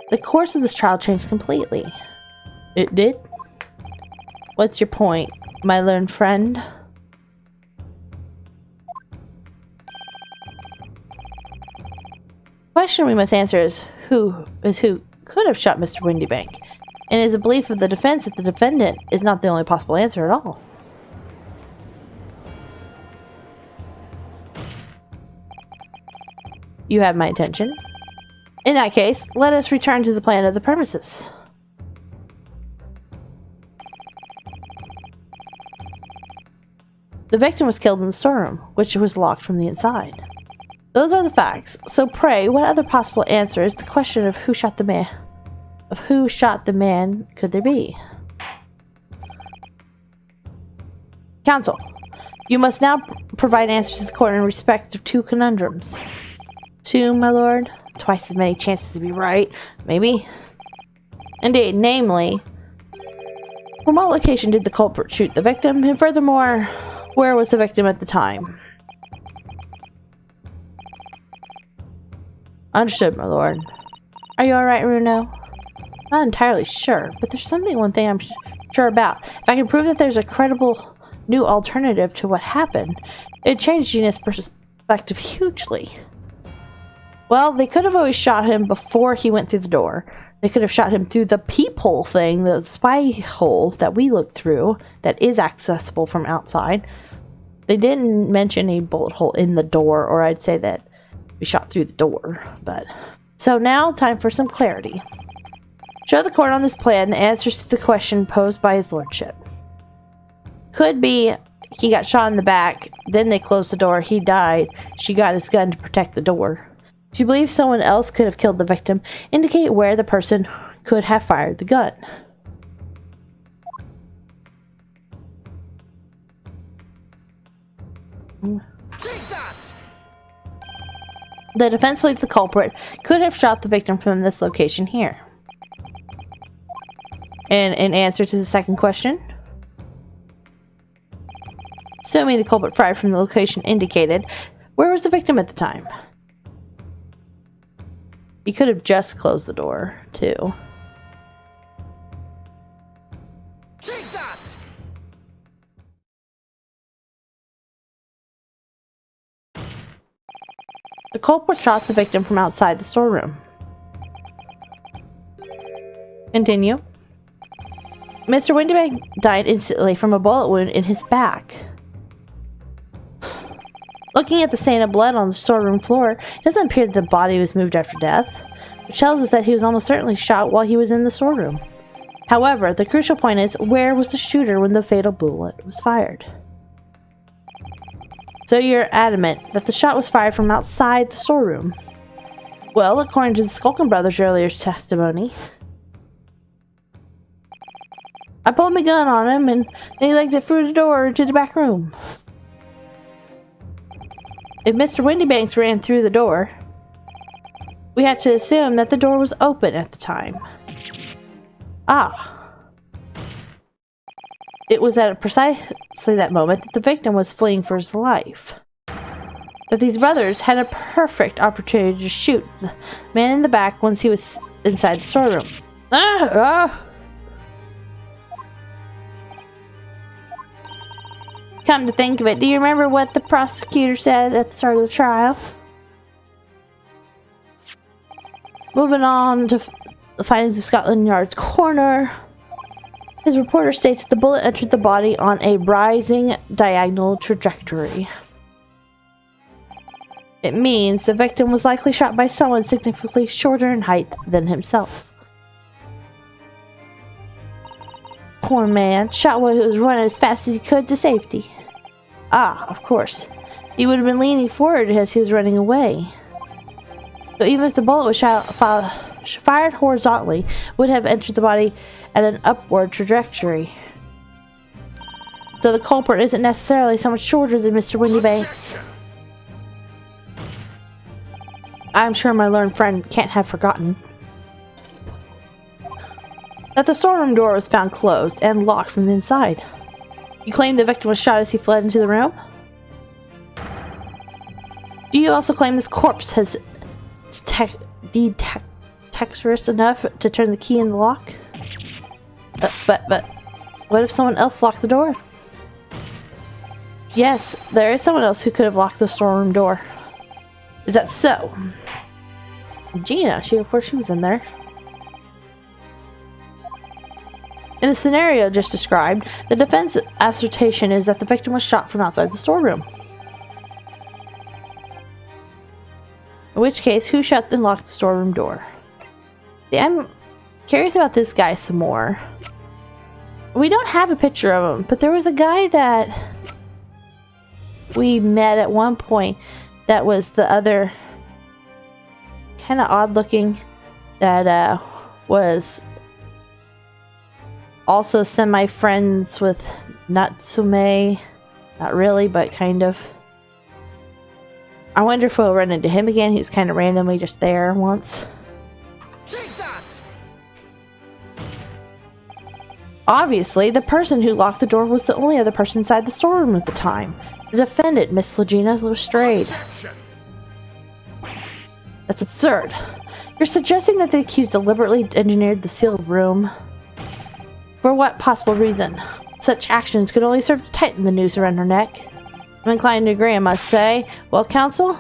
A: the course of this trial changed completely. It did? What's your point, my learned friend? question we must answer is who could have shot Mr. Windybank, and is a belief of the defense that the defendant is not the only possible answer at all. You have my attention. In that case, let us return to the plan of the premises. The victim was killed in the storeroom, which was locked from the inside. Those are the facts. So pray, what other possible answer is the question of who shot the man? Of who shot the man could there be? Counsel, you must now provide answers to the court in respect of two conundrums. Two, my lord? Twice as many chances to be right, maybe? Indeed, namely, from what location did the culprit shoot the victim? And furthermore, where was the victim at the time? Understood, my lord. Are you alright, Runo? Not entirely sure, but there's one thing I'm sure about. If I can prove that there's a credible new alternative to what happened, it changed Gina's perspective hugely. Well, they could have always shot him before he went through the door. They could have shot him through the peephole thing, the spy hole that we looked through, that is accessible from outside. They didn't mention a bullet hole in the door, or I'd say that we shot through the door, but... So now, time for some clarity. Show the court on this plan the answers to the question posed by his lordship. Could be he got shot in the back, then they closed the door, he died, she got his gun to protect the door. If you believe someone else could have killed the victim, indicate where the person could have fired the gun.
B: Take that!
A: The defense believes the culprit could have shot the victim from this location here. And in answer to the second question, assuming the culprit fired from the location indicated, where was the victim at the time? He could have just closed the door, too.
B: Take that!
A: The culprit shot the victim from outside the storeroom. Continue. Mr. Windybank died instantly from a bullet wound in his back. Looking at the stain of blood on the storeroom floor, it doesn't appear that the body was moved after death, which tells us that he was almost certainly shot while he was in the storeroom. However, the crucial point is, where was the shooter when the fatal bullet was fired? So you're adamant that the shot was fired from outside the storeroom. Well, according to the Skulkin brothers' earlier testimony, I pulled my gun on him and then he legged it through the door into the back room. If Mr. Windybanks ran through the door, we have to assume that the door was open at the time. Ah. It was at precisely that moment that the victim was fleeing for his life. That these brothers had a perfect opportunity to shoot the man in the back once he was inside the storeroom. Come to think of it, do you remember what the prosecutor said at the start of the trial? Moving on to the findings of Scotland Yard's coroner. His reporter states that the bullet entered the body on a rising diagonal trajectory. It means the victim was likely shot by someone significantly shorter in height than himself. Poor man, shot while he was running as fast as he could to safety. Ah, of course. He would have been leaning forward as he was running away. So even if the bullet was fired horizontally, would have entered the body at an upward trajectory. So the culprit isn't necessarily so much shorter than Mr. Windybanks. I'm sure my learned friend can't have forgotten that the storeroom door was found closed and locked from the inside. You claim the victim was shot as he fled into the room? Do you also claim this corpse has dexterous enough to turn the key in the lock? But what if someone else locked the door? Yes, there is someone else who could have locked the storeroom door. Is that so? Gina, of course she was in there. In the scenario just described, the defense assertion is that the victim was shot from outside the storeroom. In which case, who shut and locked the storeroom door? Yeah, I'm curious about this guy some more. We don't have a picture of him, but there was a guy that we met at one point that was the other kind of odd looking that was also semi-friends with Natsume. Not really, but kind of. I wonder if we'll run into him again. He was kind of randomly just there once.
B: Take that!
A: Obviously, the person who locked the door was the only other person inside the storeroom at the time. The defendant, Miss Legina Lestrade.
B: Protection.
A: That's absurd. You're suggesting that the accused deliberately engineered the sealed room? For what possible reason? Such actions could only serve to tighten the noose around her neck. I'm inclined to agree, I must say. Well, counsel?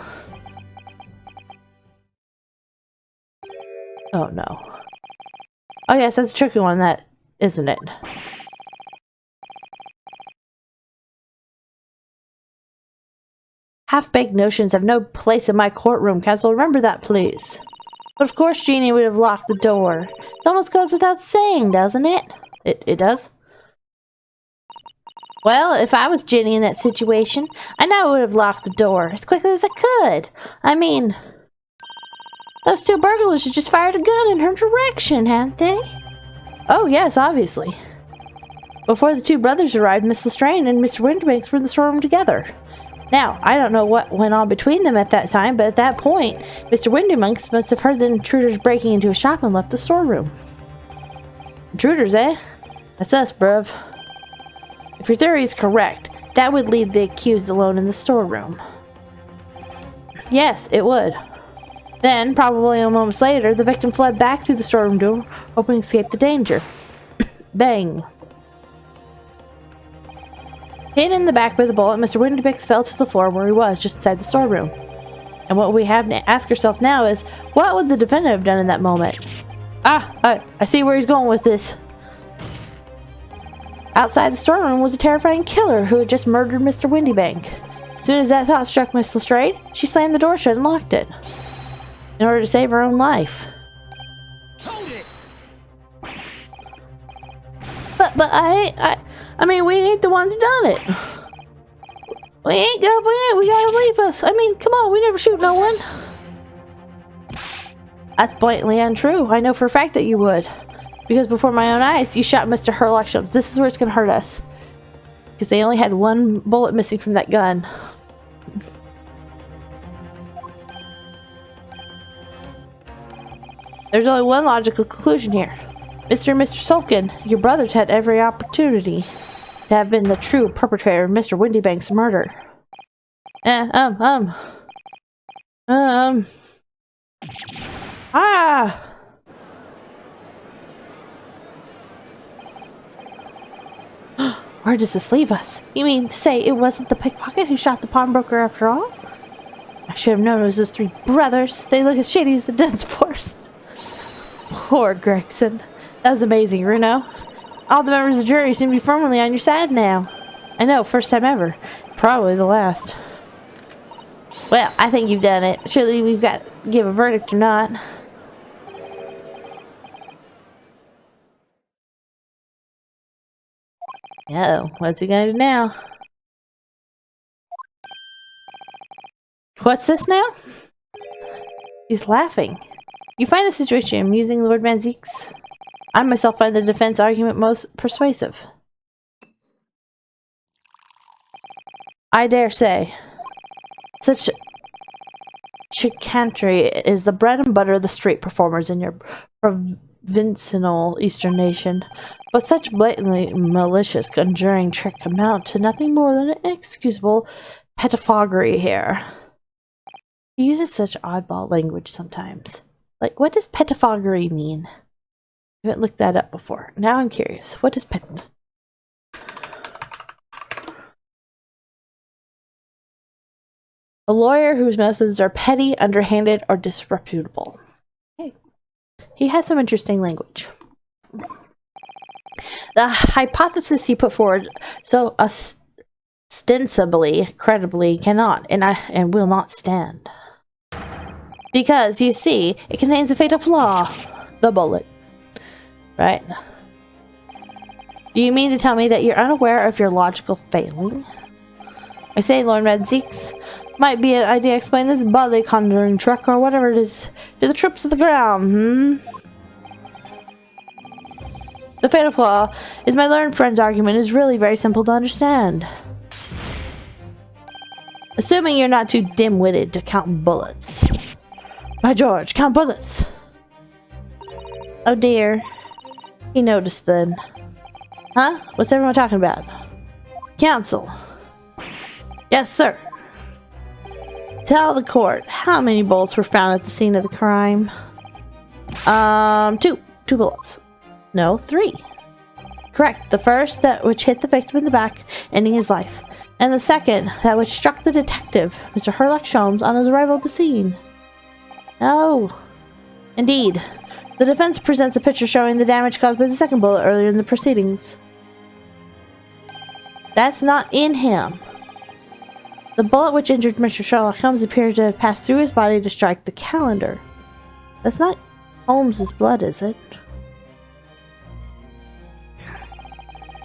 A: Oh no. Oh yes, that's a tricky one, that isn't it? Half-baked notions have no place in my courtroom, counsel. Remember that, please. But of course Jeannie would have locked the door. It almost goes without saying, doesn't it? It does? Well, if I was Ginny in that situation, I know I would have locked the door as quickly as I could. I mean, those two burglars had just fired a gun in her direction, hadn't they? Oh, yes, obviously. Before the two brothers arrived, Miss Lestrade and Mr. Winterbanks were in the storeroom together. Now, I don't know what went on between them at that time, but at that point, Mr. Winterbanks must have heard the intruders breaking into a shop and left the storeroom. Intruders, eh? That's us, bruv. If your theory is correct, that would leave the accused alone in the storeroom. Yes, it would. Then, probably a moment later, the victim fled back through the storeroom door, hoping to escape the danger. Bang. Hit in the back by the bullet, Mr. Winterbanks fell to the floor where he was, just inside the storeroom. And what we have to ask ourselves now is, what would the defendant have done in that moment? I see where he's going with this. Outside the storeroom was a terrifying killer who had just murdered Mr. Windybank. As soon as that thought struck Miss Lestrade, she slammed the door shut and locked it. In order to save her own life.
B: Hold it!
A: But I mean, we ain't the ones who done it. We gotta believe us. I mean, come on, we never shoot no one. That's blatantly untrue. I know for a fact that you would. Because before my own eyes, you shot Mr. Herlock. This is where it's gonna hurt us. Because they only had one bullet missing from that gun. There's only one logical conclusion here. Mr. and Mr. Sulkin, your brothers had every opportunity to have been the true perpetrator of Mr. Windybank's murder. Where does this leave us? You mean to say it wasn't the pickpocket who shot the pawnbroker after all? I should have known it was those three brothers. They look as shady as the dense forest. Poor Gregson. That was amazing, Runo. All the members of the jury seem to be firmly on your side now. I know, first time ever. Probably the last. Well, I think you've done it. Surely we've got to give a verdict or not. Uh-oh, what's he gonna do now? What's this now? He's laughing. You find the situation amusing, Lord Van Zeeks? I myself find the defense argument most persuasive. I dare say. Such chicanery is the bread and butter of the street performers in your provincial eastern nation, but such blatantly malicious conjuring trick amount to nothing more than inexcusable pettifoggery here. He uses such oddball language sometimes. Like, what does pettifoggery mean? I haven't looked that up before. Now I'm curious. What is pet? A lawyer whose methods are petty, underhanded, or disreputable. He has some interesting language. The hypothesis he put forward so ostensibly, credibly, cannot and will not stand. Because, you see, it contains a fatal flaw. The bullet. Right? Do you mean to tell me that you're unaware of your logical failing? I say, Lord Medzeeks, might be an idea to explain this body conjuring trick or whatever it is to the troops of the ground, The fatal flaw is my learned friend's argument is really very simple to understand. Assuming you're not too dim-witted to count bullets. By George, count bullets! Oh dear. He noticed then. Huh? What's everyone talking about? Counsel. Yes, sir. Tell the court how many bullets were found at the scene of the crime. Two. 2 bullets. No, 3. Correct. The first, that which hit the victim in the back, ending his life. And the second, that which struck the detective, Mr. Herlock Sholmes, on his arrival at the scene. No. Indeed. The defense presents a picture showing the damage caused by the second bullet earlier in the proceedings. That's not in him. The bullet which injured Mr. Sherlock Holmes appeared to have passed through his body to strike the calendar. That's not Holmes's blood, is it?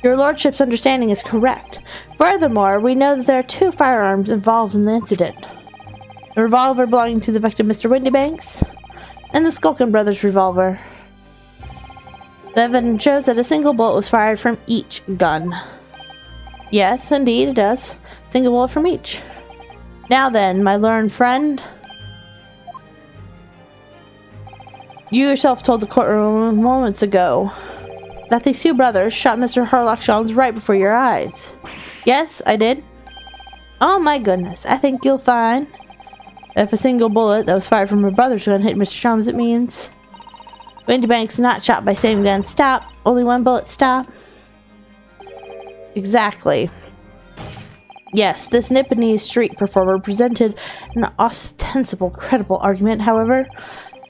A: Your lordship's understanding is correct. Furthermore, we know that there are 2 firearms involved in the incident. The revolver belonging to the victim, Mr. Windybanks, and the Skulkin brothers' revolver. The evidence shows that a single bullet was fired from each gun. Yes, indeed, it does. Single bullet from each. Now then, my learned friend. You yourself told the courtroom moments ago that these 2 brothers shot Mr. Herlock Sholmes right before your eyes. Yes, I did. Oh my goodness, I think you'll find if a single bullet that was fired from her brother's gun hit Mr. Sholmes, it means Windybank's not shot by same gun. Stop. Only 1 bullet. Stop. Exactly. Yes, this Nipponese street performer presented an ostensible, credible argument. However,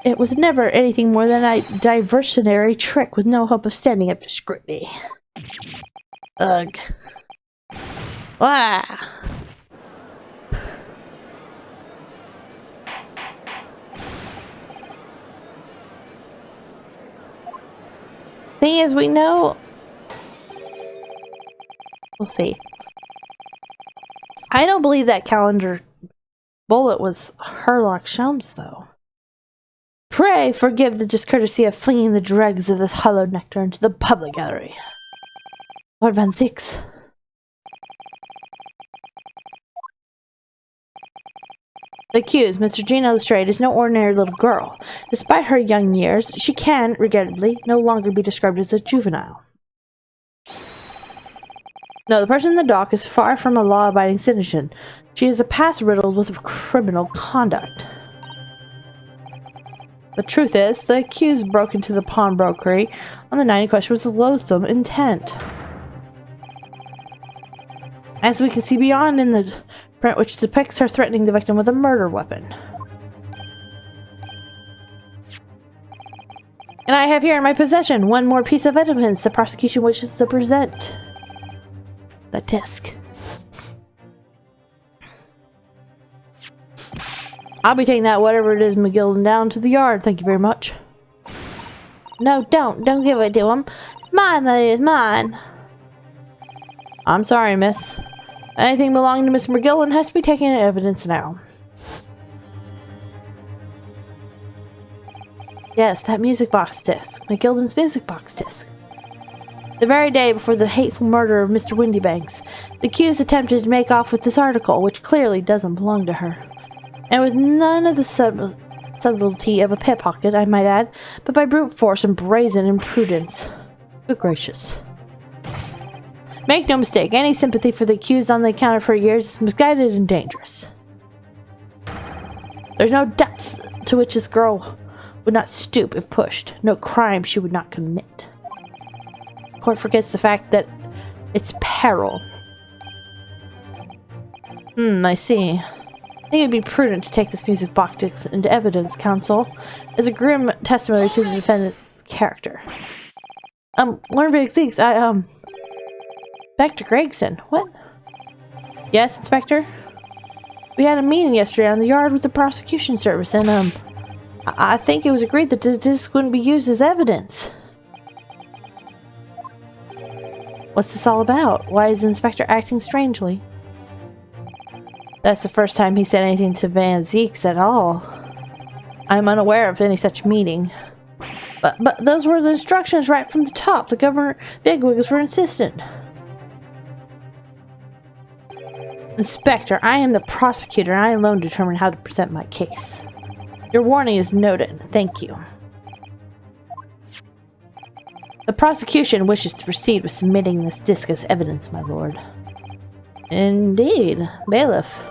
A: it was never anything more than a diversionary trick with no hope of standing up to scrutiny. Ugh. Wah! Thing is, we know... We'll see. I don't believe that calendar bullet was Herlock Sholmes, though. Pray forgive the discourtesy of flinging the dregs of this hollowed nectar into the public gallery. Lord Van Six. The accused, Mr. Gina Lestrade, is no ordinary little girl. Despite her young years, she can, regrettably, no longer be described as a juvenile. No, the person in the dock is far from a law-abiding citizen. She is a past riddled with criminal conduct. The truth is, the accused broke into the pawnbrokery on the night in question with loathsome intent. As we can see beyond in the print which depicts her threatening the victim with a murder weapon. And I have here in my possession one more piece of evidence the prosecution wishes to present. The disc. I'll be taking that, whatever it is, McGilden, down to the yard. Thank you very much. No, don't give it to him. It's mine, that is mine. I'm sorry, miss. Anything belonging to Miss McGillen has to be taken in evidence now. Yes, that music box disc. McGilden's music box disc. The very day before the hateful murder of Mr. Windybanks, the accused attempted to make off with this article, which clearly doesn't belong to her. And with none of the subtlety of a pickpocket, I might add, but by brute force and brazen imprudence. Good gracious. Make no mistake, any sympathy for the accused on the account of her years is misguided and dangerous. There's no depths to which this girl would not stoop if pushed, no crime she would not commit. The court forgets the fact that it's peril. I see. I think it'd be prudent to take this music box into evidence, counsel, as a grim testimony to the defendant's character. Learn basics. Inspector Gregson. What? Yes, Inspector? We had a meeting yesterday on the yard with the prosecution service, and, I think it was agreed that the disc wouldn't be used as evidence. What's this all about? Why is the Inspector acting strangely? That's the first time he said anything to Van Zeeks at all. I'm unaware of any such meeting. But those were the instructions right from the top. The governor bigwigs were insistent. Inspector, I am the prosecutor, and I alone determine how to present my case. Your warning is noted. Thank you. The prosecution wishes to proceed with submitting this disc as evidence, my lord. Indeed. Bailiff.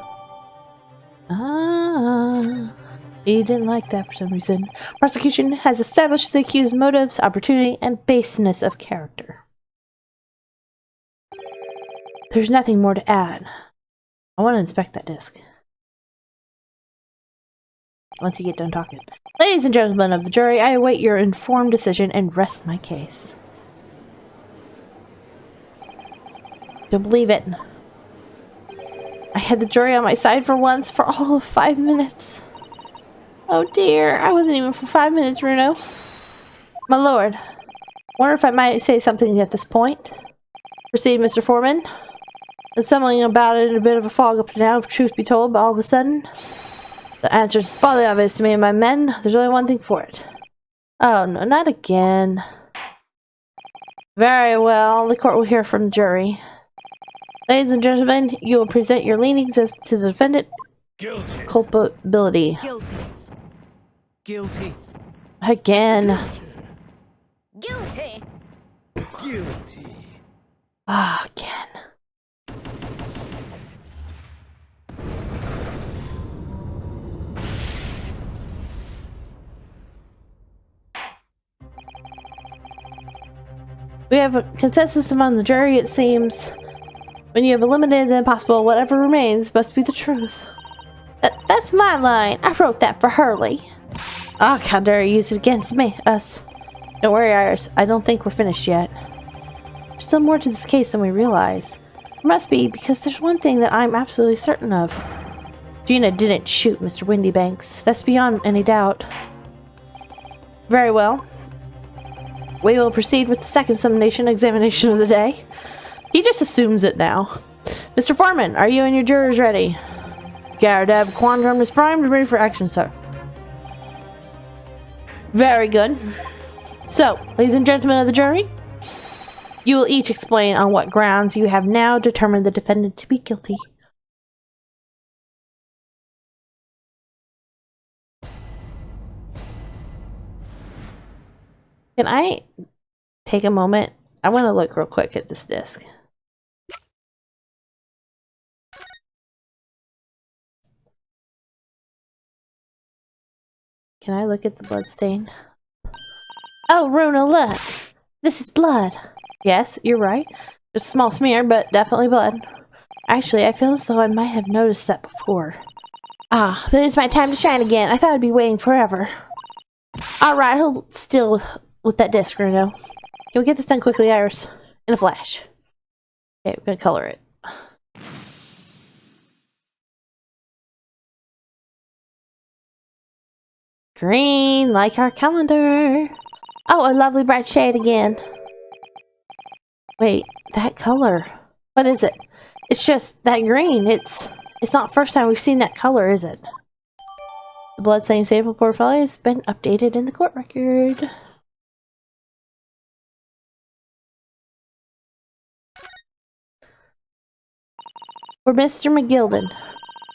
A: He didn't like that for some reason. Prosecution has established the accused's motives, opportunity, and baseness of character. There's nothing more to add. I want to inspect that disc. Once you get done talking. Ladies and gentlemen of the jury, I await your informed decision and rest my case. Don't believe it. I had the jury on my side for once, for all of 5 minutes. Oh dear, I wasn't even for 5 minutes, Runo. My lord, wonder if I might say something at this point. Proceed, Mr. Foreman. There's something about it in a bit of a fog up to now, if truth be told, but all of a sudden, the answer's bodily obvious to me and my men. There's only one thing for it. Oh no, not again. Very well, the court will hear from the jury. Ladies and gentlemen, you will present your leanings as to the defendant.
B: Guilty.
A: Culpability.
C: Guilty.
B: Guilty.
A: Again.
C: Guilty.
B: Guilty.
A: Ah, again. We have a consensus among the jury, it seems. When you have eliminated the impossible, whatever remains must be the truth. That's my line. I wrote that for Hurley. Ah, how dare you use it against me, us. Don't worry, Iris. I don't think we're finished yet. There's still more to this case than we realize. There must be, because there's one thing that I'm absolutely certain of. Gina didn't shoot Mr. Windybanks. That's beyond any doubt. Very well. We will proceed with the second examination of the day. He just assumes it now. Mr. Foreman, are you and your jurors ready? Garadab Quandrum is primed and ready for action, sir. Very good. So, ladies and gentlemen of the jury, you will each explain on what grounds you have now determined the defendant to be guilty. Can I take a moment? I want to look real quick at this disc. Can I look at the blood stain? Oh, Runa, look! This is blood. Yes, you're right. Just a small smear, but definitely blood. Actually, I feel as though I might have noticed that before. Ah, then it's my time to shine again. I thought I'd be waiting forever. Alright, hold still with that disc, Bruno. Can we get this done quickly, Iris? In a flash. Okay, we're gonna color it. Green, like our calendar. Oh, a lovely bright shade again. Wait, that color. What is it? It's just that green. It's not the first time we've seen that color, is it? The blood-stained sample portfolio has been updated in the court record. For Mr. McGilden.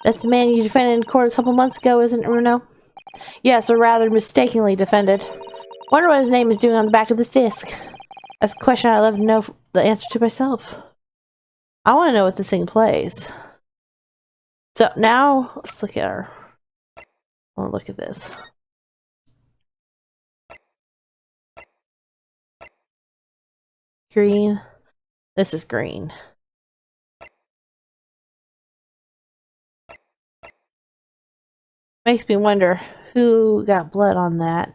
A: That's the man you defended in court a couple months ago, isn't it, Runo? Yes, or rather mistakenly defended. Wonder what his name is doing on the back of this disc. That's a question I'd love to know the answer to myself. I want to know what this thing plays. So now, let's look at our... I want to look at this. Green. This is green. Makes me wonder who got blood on that.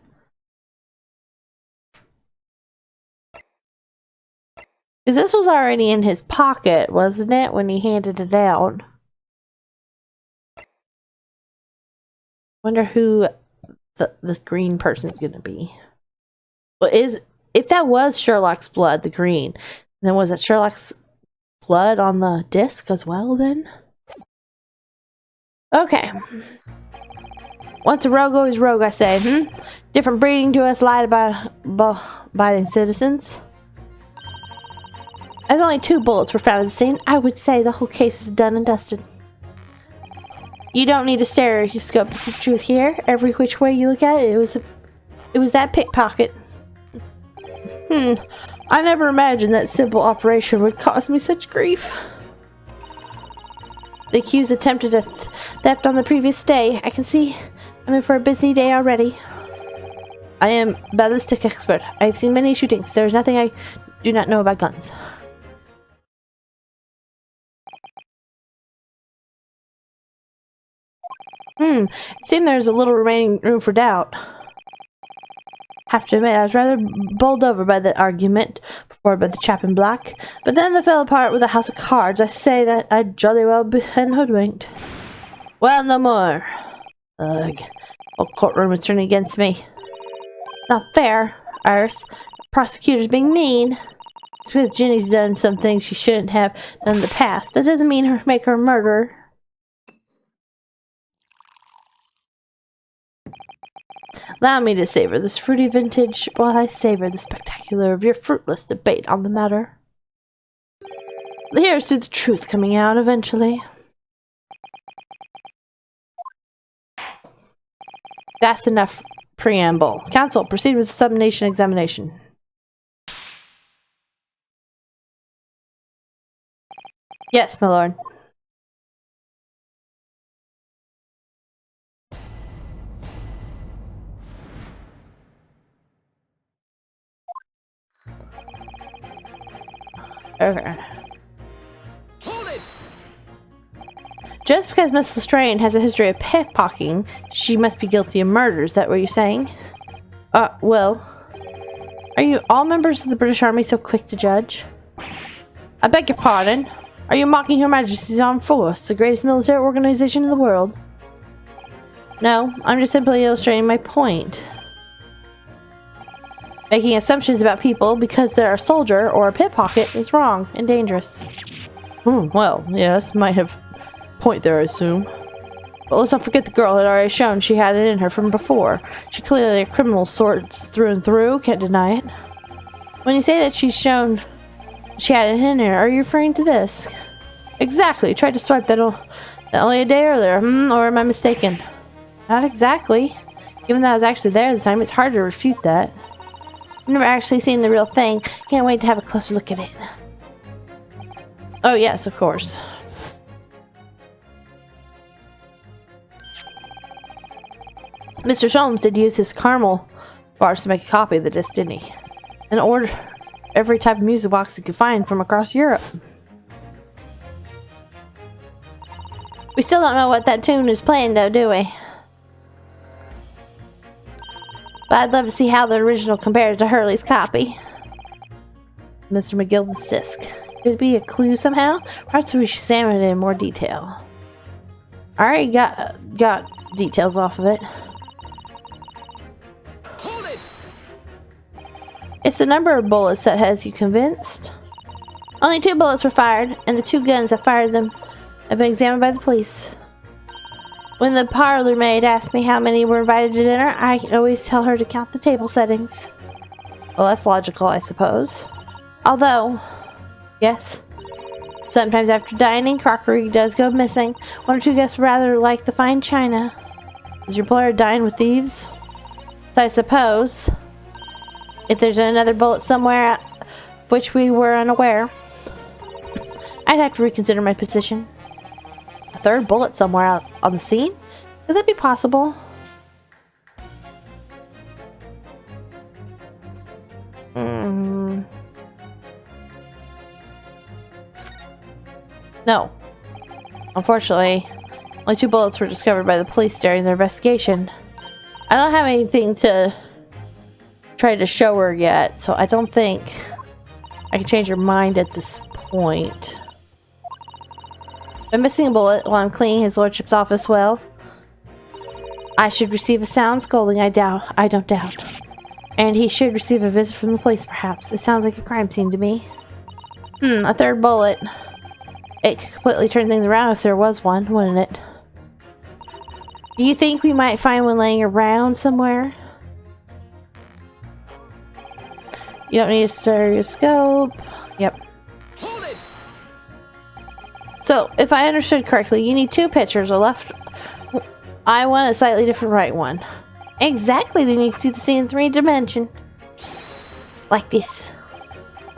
A: Because this was already in his pocket, wasn't it, when he handed it out? Wonder who this green person's gonna be. Well, if that was Sherlock's blood, the green, then was it Sherlock's blood on the disc as well then? Okay. Once a rogue, always rogue, I say. Different breeding to us law-abiding citizens. As only 2 bullets were found at the scene, I would say the whole case is done and dusted. You don't need a stereoscope to see the truth here. Every which way you look at it, it was that pickpocket. I never imagined that simple operation would cause me such grief. The accused attempted a theft on the previous day. I can see I'm in for a busy day already. I am a ballistic expert. I've seen many shootings. There is nothing I do not know about guns. It seemed there's a little remaining room for doubt. Have to admit, I was rather bowled over by the argument before by the chap in black, but then they fell apart with a house of cards. I say that I'd jolly well been hoodwinked. Well, no more. Ugh. Whole courtroom is turning against me. Not fair, Iris. The prosecutor's being mean. Because Ginny's done some things she shouldn't have done in the past. That doesn't mean make her a murderer. Allow me to savor this fruity vintage while I savor the spectacular of your fruitless debate on the matter. Here's to the truth coming out eventually. That's enough preamble. Counsel, proceed with the subnation examination. Yes, my lord. Okay.
B: Hold it!
A: Just because Miss Lestraine has a history of pickpocketing, she must be guilty of murder. Is that what you're saying? Well, are you all members of the British Army so quick to judge? I beg your pardon? Are you mocking Her Majesty's Armed Force, the greatest military organization in the world? No, I'm just simply illustrating my point. Making assumptions about people because they're a soldier or a pickpocket is wrong and dangerous. Well, yes, might have a point there, I assume. But let's not forget the girl had already shown she had it in her from before. She clearly a criminal sorts through and through, can't deny it. When you say that she's shown she had it in her, are you referring to this? Exactly, tried to swipe that only a day earlier, or am I mistaken? Not exactly. Given that I was actually there at the time, it's hard to refute that. I've never actually seen the real thing. Can't wait to have a closer look at it. Oh yes, of course. Mr. Sholmes did use his caramel bars to make a copy of the disc, didn't he? And order every type of music box he could find from across Europe. We still don't know what that tune is playing though, do we? But I'd love to see how the original compared to Hurley's copy. Mr. McGilden's disc. Could it be a clue somehow? Perhaps we should examine it in more detail. I already got details off of it.
B: Hold it!
A: It's the number of bullets that has you convinced. Only 2 bullets were fired, and the 2 guns that fired them have been examined by the police. When the parlor maid asked me how many were invited to dinner, I always tell her to count the table settings. Well, that's logical, I suppose. Although, yes, sometimes after dining, crockery does go missing. 1 or 2 guests rather like the fine china. Does your employer dine with thieves? So I suppose, if there's another bullet somewhere of which we were unaware, I'd have to reconsider my position. A 3rd bullet somewhere out on the scene? Could that be possible? No. Unfortunately, Only 2 bullets were discovered by the police during their investigation. I don't have anything to try to show her yet, so I don't think I can change her mind at this point. I'm missing a bullet while I'm cleaning his lordship's office. Well, I should receive a sound scolding, I don't doubt. And he should receive a visit from the police, perhaps. It sounds like a crime scene to me. A 3rd bullet. It could completely turn things around if there was one, wouldn't it? Do you think we might find one laying around somewhere? You don't need a stereoscope. Yep.
B: Hold it!
A: So, if I understood correctly, you need 2 pictures, a left. I want a slightly different right one. Exactly, then you can see the scene in 3 dimension. Like this.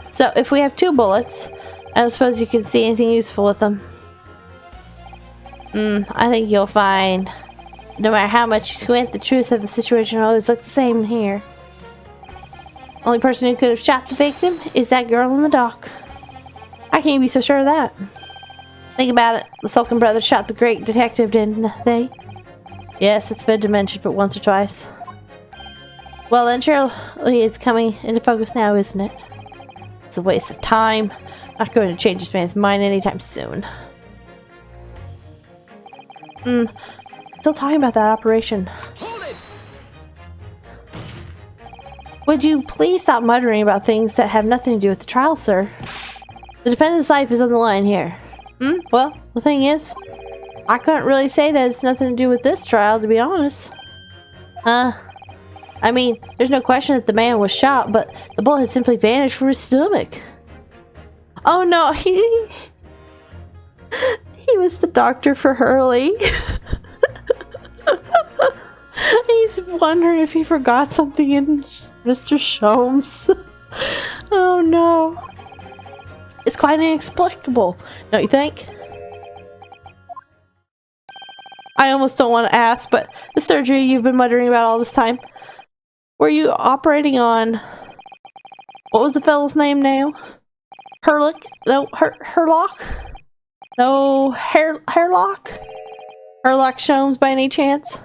A: So, if we have 2 bullets, I don't suppose you can see anything useful with them. I think you'll find, no matter how much you squint, the truth of the situation always looks the same here. Only person who could have shot the victim is that girl in the dock. How can you be so sure of that? Think about it. The Sulkin brothers shot the great detective, didn't they? Yes, it's been mentioned, but once or twice. Well then, surely it's coming into focus now, isn't it? It's a waste of time. Not going to change this man's mind anytime soon. Still talking about that operation.
B: Hold it!
A: Would you please stop muttering about things that have nothing to do with the trial, sir? The defendant's life is on the line here. Well, the thing is, I couldn't really say that it's nothing to do with this trial, to be honest. I mean, there's no question that the man was shot, but the bullet had simply vanished from his stomach. Oh no, he was the doctor for Hurley. He's wondering if he forgot something in Mr. Sholmes. Oh no. It's quite inexplicable, don't you think? I almost don't want to ask, but the surgery you've been muttering about all this time, were you operating on, what was the fellow's name now? Herlick? No, Herlock? No, Herlock? Herlock Sholmes by any chance?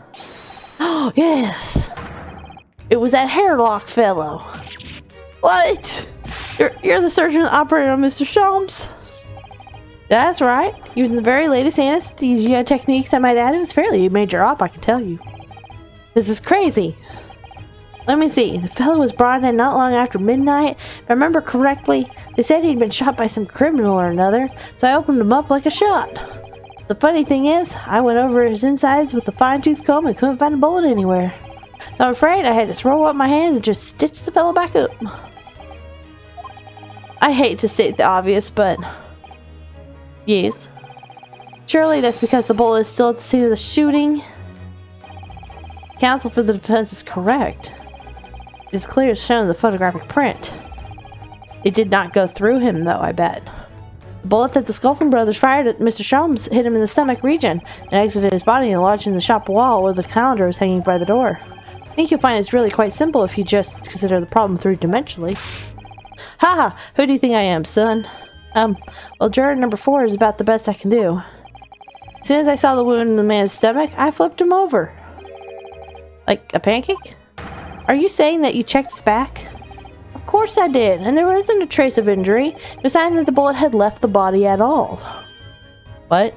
A: Oh, yes. It was that Herlock fellow. What? You're the surgeon that operated on Mr. Sholmes? That's right. Using the very latest anesthesia techniques, I might add. It was fairly a major op, I can tell you. This is crazy. Let me see. The fellow was brought in not long after midnight. If I remember correctly, they said he'd been shot by some criminal or another, so I opened him up like a shot. The funny thing is, I went over his insides with a fine-tooth comb and couldn't find a bullet anywhere. So I'm afraid I had to throw up my hands and just stitch the fellow back up. I hate to state the obvious, but yes. Surely that's because the bullet is still at the scene of the shooting. Counsel for the defense is correct. It's clear as shown in the photographic print. It did not go through him, though, I bet. The bullet that the Sculpin brothers fired at Mr. Sholmes hit him in the stomach region and exited his body and lodged in the shop wall where the calendar was hanging by the door. I think you'll find it's really quite simple if you just consider the problem 3-dimensionally. Haha! Who do you think I am, son? Well, juror number 4 is about the best I can do. As soon as I saw the wound in the man's stomach, I flipped him over. Like a pancake? Are you saying that you checked his back? Of course I did, and there wasn't a trace of injury, no sign that the bullet had left the body at all. What?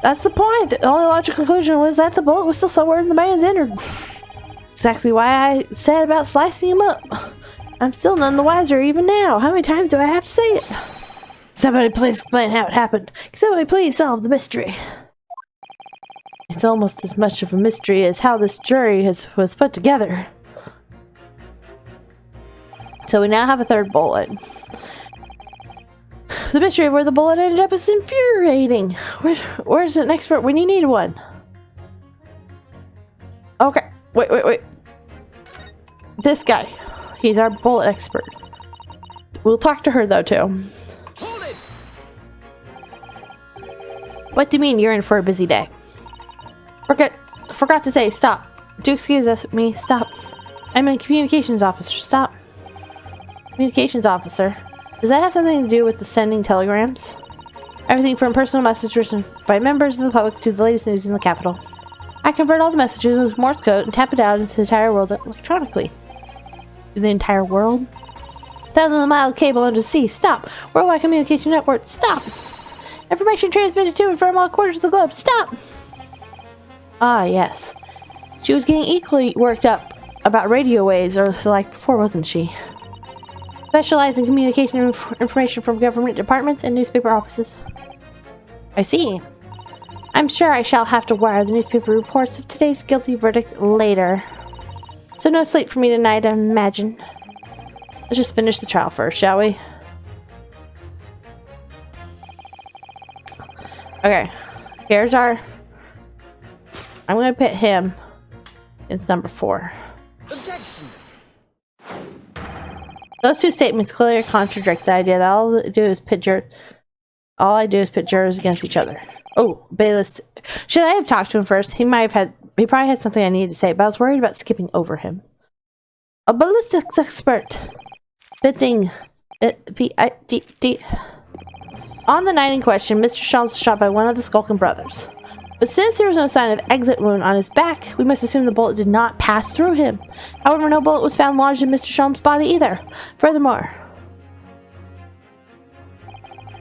A: That's the point. The only logical conclusion was that the bullet was still somewhere in the man's innards. Exactly why I said about slicing him up. I'm still none the wiser even now. How many times do I have to say it? Somebody please explain how it happened. Can somebody please solve the mystery? It's almost as much of a mystery as how this jury was put together. So we now have a 3rd bullet. The mystery of where the bullet ended up is infuriating. Where's an expert when you need one? Okay, wait. This guy. He's our bullet expert. We'll talk to her though too.
B: Hold it!
A: What do you mean you're in for a busy day? Forgot to say, stop. Do excuse me, stop. I'm a communications officer, stop. Communications officer? Does that have something to do with the sending telegrams? Everything from personal messages written by members of the public to the latest news in the capital. I convert all the messages with Morse code and tap it out into the entire world electronically. The entire world? Thousands of miles of cable under the sea. Stop! Worldwide communication network. Stop! Information transmitted to and from all quarters of the globe. Stop! Ah, yes. She was getting equally worked up about radio waves, or like before, wasn't she? Specialized in communication information from government departments and newspaper offices. I see. I'm sure I shall have to wire the newspaper reports of today's guilty verdict later. So no sleep for me tonight, I imagine. Let's just finish the trial first, shall we? Okay. Here's our... I'm going to put him in number 4.
B: Objection.
A: Those two statements clearly contradict the idea that all I do is pit jurors against each other. Oh, Bayless. Should I have talked to him first? He probably had something I needed to say, but I was worried about skipping over him. A ballistics expert. Fitting. On the night in question, Mr. Sholmes was shot by one of the Skulkin brothers. But since there was no sign of exit wound on his back, we must assume the bullet did not pass through him. However, no bullet was found lodged in Mr. Sholmes' body either. Furthermore,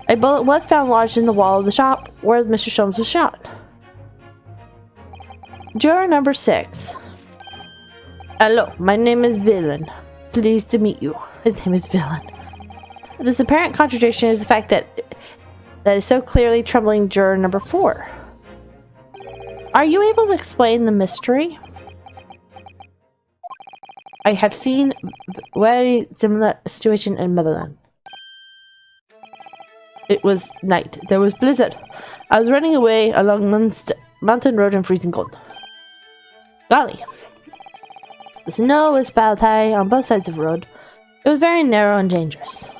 A: a bullet was found lodged in the wall of the shop where Mr. Sholmes was shot. Juror number 6. Hello, my name is Villain. Pleased to meet you. His name is Villain. This apparent contradiction is the fact that is so clearly troubling juror number 4. Are you able to explain the mystery? I have seen very similar situation in Motherland. It was night. There was blizzard. I was running away along mountain road in freezing cold. Golly. The snow was piled high on both sides of the road. It was very narrow and dangerous.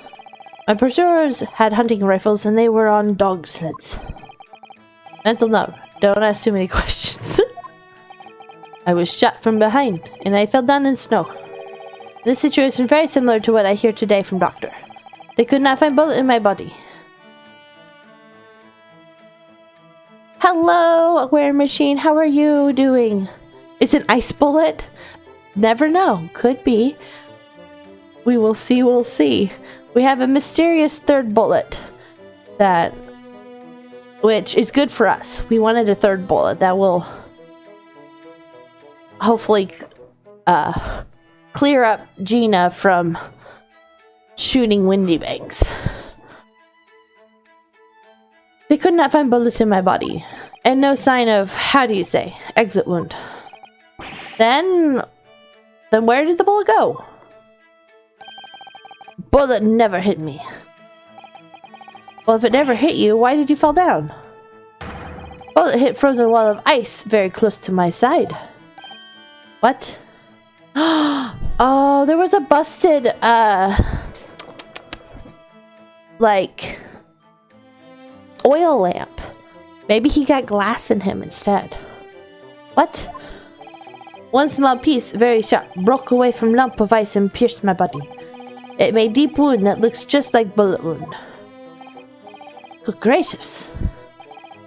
A: My pursuers had hunting rifles and they were on dog sleds. Mental note. Don't ask too many questions. I was shot from behind, and I fell down in snow. This situation is very similar to what I hear today from Doctor. They could not find bullet in my body. Hello, Wear Machine. How are you doing? It's an ice bullet? Never know. Could be. We will see. We'll see. We have a mysterious third bullet which is good for us. We wanted a third bullet that will hopefully clear up Gina from shooting Windy Banks. They could not find bullets in my body, and no sign of, how do you say, exit wound. Then where did the bullet go? Bullet never hit me. Well, if it never hit you, why did you fall down? Bullet hit frozen wall of ice very close to my side. What? Oh, there was a busted, like, oil lamp. Maybe he got glass in him instead. What? One small piece, very sharp, broke away from lump of ice and pierced my body. It made deep wound that looks just like bullet wound. Good gracious.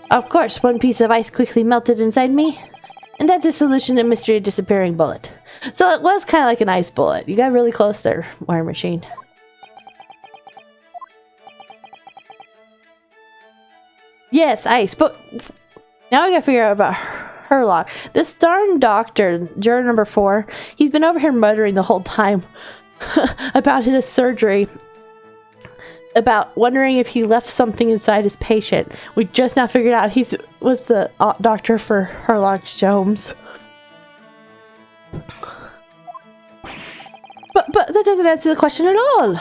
A: Of course, one piece of ice quickly melted inside me, and that is solution to mystery disappearing bullet. So it was kind of like an ice bullet. You got really close there, War Machine. Yes, ice, but now I gotta figure out about Herlock. This darn doctor, juror number 4, he's been over here muttering the whole time about his surgery. About wondering if he left something inside his patient. We just now figured out he was the doctor for Herlock Sholmes. But that doesn't answer the question at all.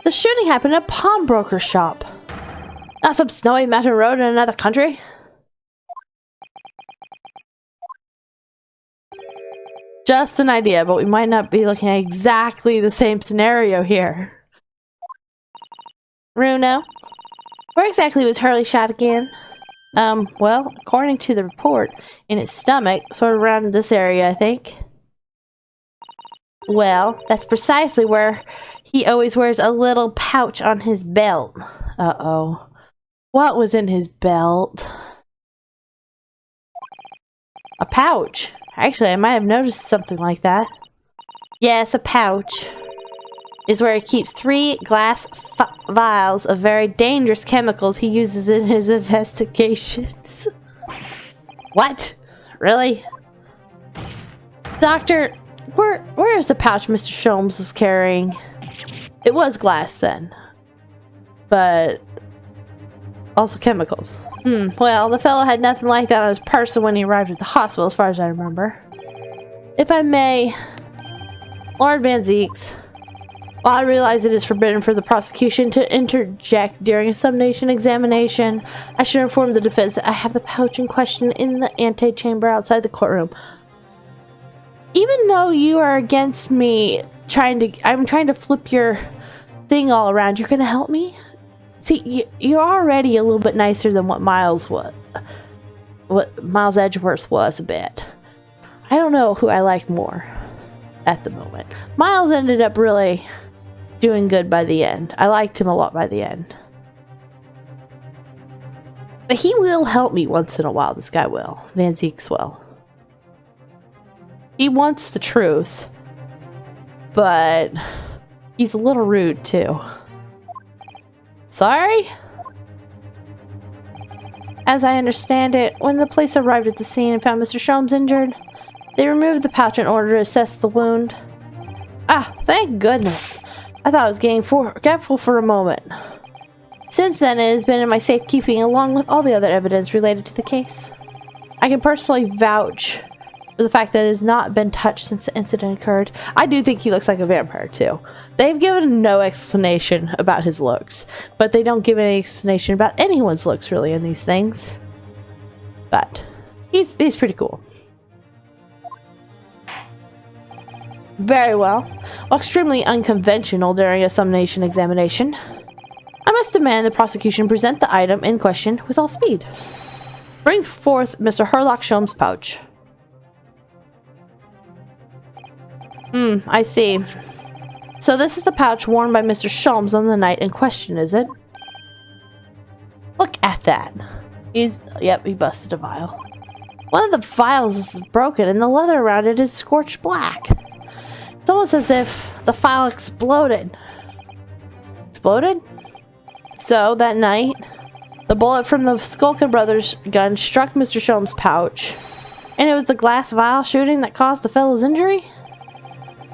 A: The shooting happened at a pawnbroker shop. Not some snowy mountain road in another country. Just an idea, but we might not be looking at exactly the same scenario here. Bruno, where exactly was Hurley shot again? Well, according to the report, in his stomach, sort of around this area, I think. Well, that's precisely where he always wears a little pouch on his belt. Uh-oh. What was in his belt? A pouch. Actually, I might have noticed something like that. Yes, a pouch is where he keeps 3 glass vials of very dangerous chemicals he uses in his investigations. What? Really? Doctor, where is the pouch Mr. Sholmes was carrying? It was glass then. But also chemicals. Well, the fellow had nothing like that on his person when he arrived at the hospital, as far as I remember. If I may, Lord Van Zeeks, while I realize it is forbidden for the prosecution to interject during a summation examination, I should inform the defense that I have the pouch in question in the antechamber outside the courtroom. Even though you are against me I'm trying to flip your thing all around, you're gonna help me? See, you're already a little bit nicer than what Miles Edgeworth was a bit. I don't know who I like more at the moment. Miles ended up really doing good by the end. I liked him a lot by the end. But he will help me once in a while, this guy will. Van Zeeks will. He wants the truth, but he's a little rude too. Sorry? As I understand it, when the police arrived at the scene and found Mr. Sholmes injured, they removed the pouch in order to assess the wound. Ah, thank goodness. I thought I was getting forgetful for a moment. Since then, it has been in my safekeeping along with all the other evidence related to the case. I can personally vouch for the fact that it has not been touched since the incident occurred. I do think he looks like a vampire too. They've given no explanation about his looks, but they don't give any explanation about anyone's looks really in these things. But he's pretty cool. Very well. While extremely unconventional during a summation examination, I must demand the prosecution present the item in question with all speed. Bring forth Mr. Herlock Sholmes' pouch. I see. So this is the pouch worn by Mr. Sholmes on the night in question, is it? Look at that. Yep, he busted a vial. One of the vials is broken and the leather around it is scorched black. It's almost as if the vial exploded. Exploded? So, that night, the bullet from the Skulkin Brothers gun struck Mr. Sholmes' pouch, and it was the glass vial shooting that caused the fellow's injury?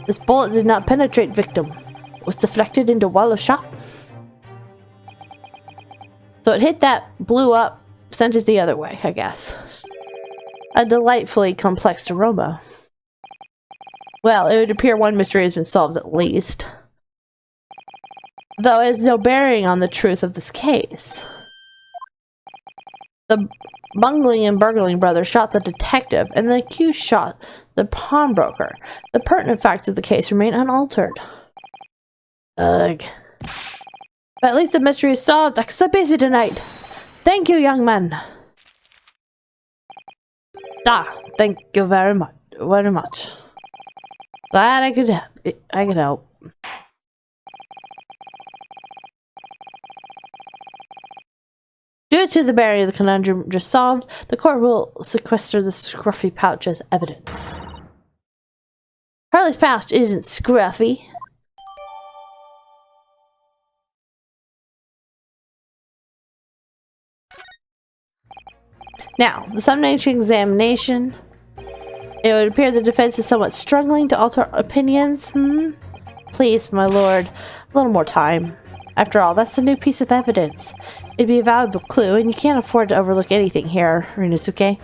A: This bullet did not penetrate victim. It was deflected into wall of shot. So it hit that, blew up, sent it the other way, I guess. A delightfully complex aroma. Well, it would appear one mystery has been solved at least. Though it has no bearing on the truth of this case. The bungling and burgling brothers shot the detective, and the accused shot the pawnbroker. The pertinent facts of the case remain unaltered. Ugh. But at least the mystery is solved. I'm so busy tonight. Thank you, young man. Thank you very much. Very much. Glad I could help. Due to the barrier the conundrum just solved, the court will sequester the scruffy pouch as evidence. Harley's pouch isn't scruffy. Now, the summation examination. It would appear the defense is somewhat struggling to alter opinions. Please, my lord, a little more time. After all, that's a new piece of evidence. It'd be a valuable clue, and you can't afford to overlook anything here, Ryunosuke.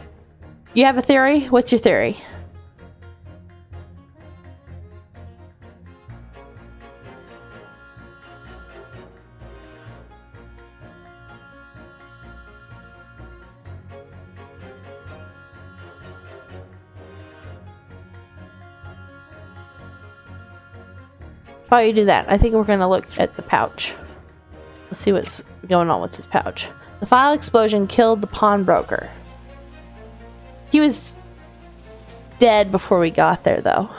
A: You have a theory? What's your theory? While you do that, I think we're going to look at the pouch. Let's see what's going on with this pouch. The vial explosion killed the pawnbroker. He was dead before we got there, though.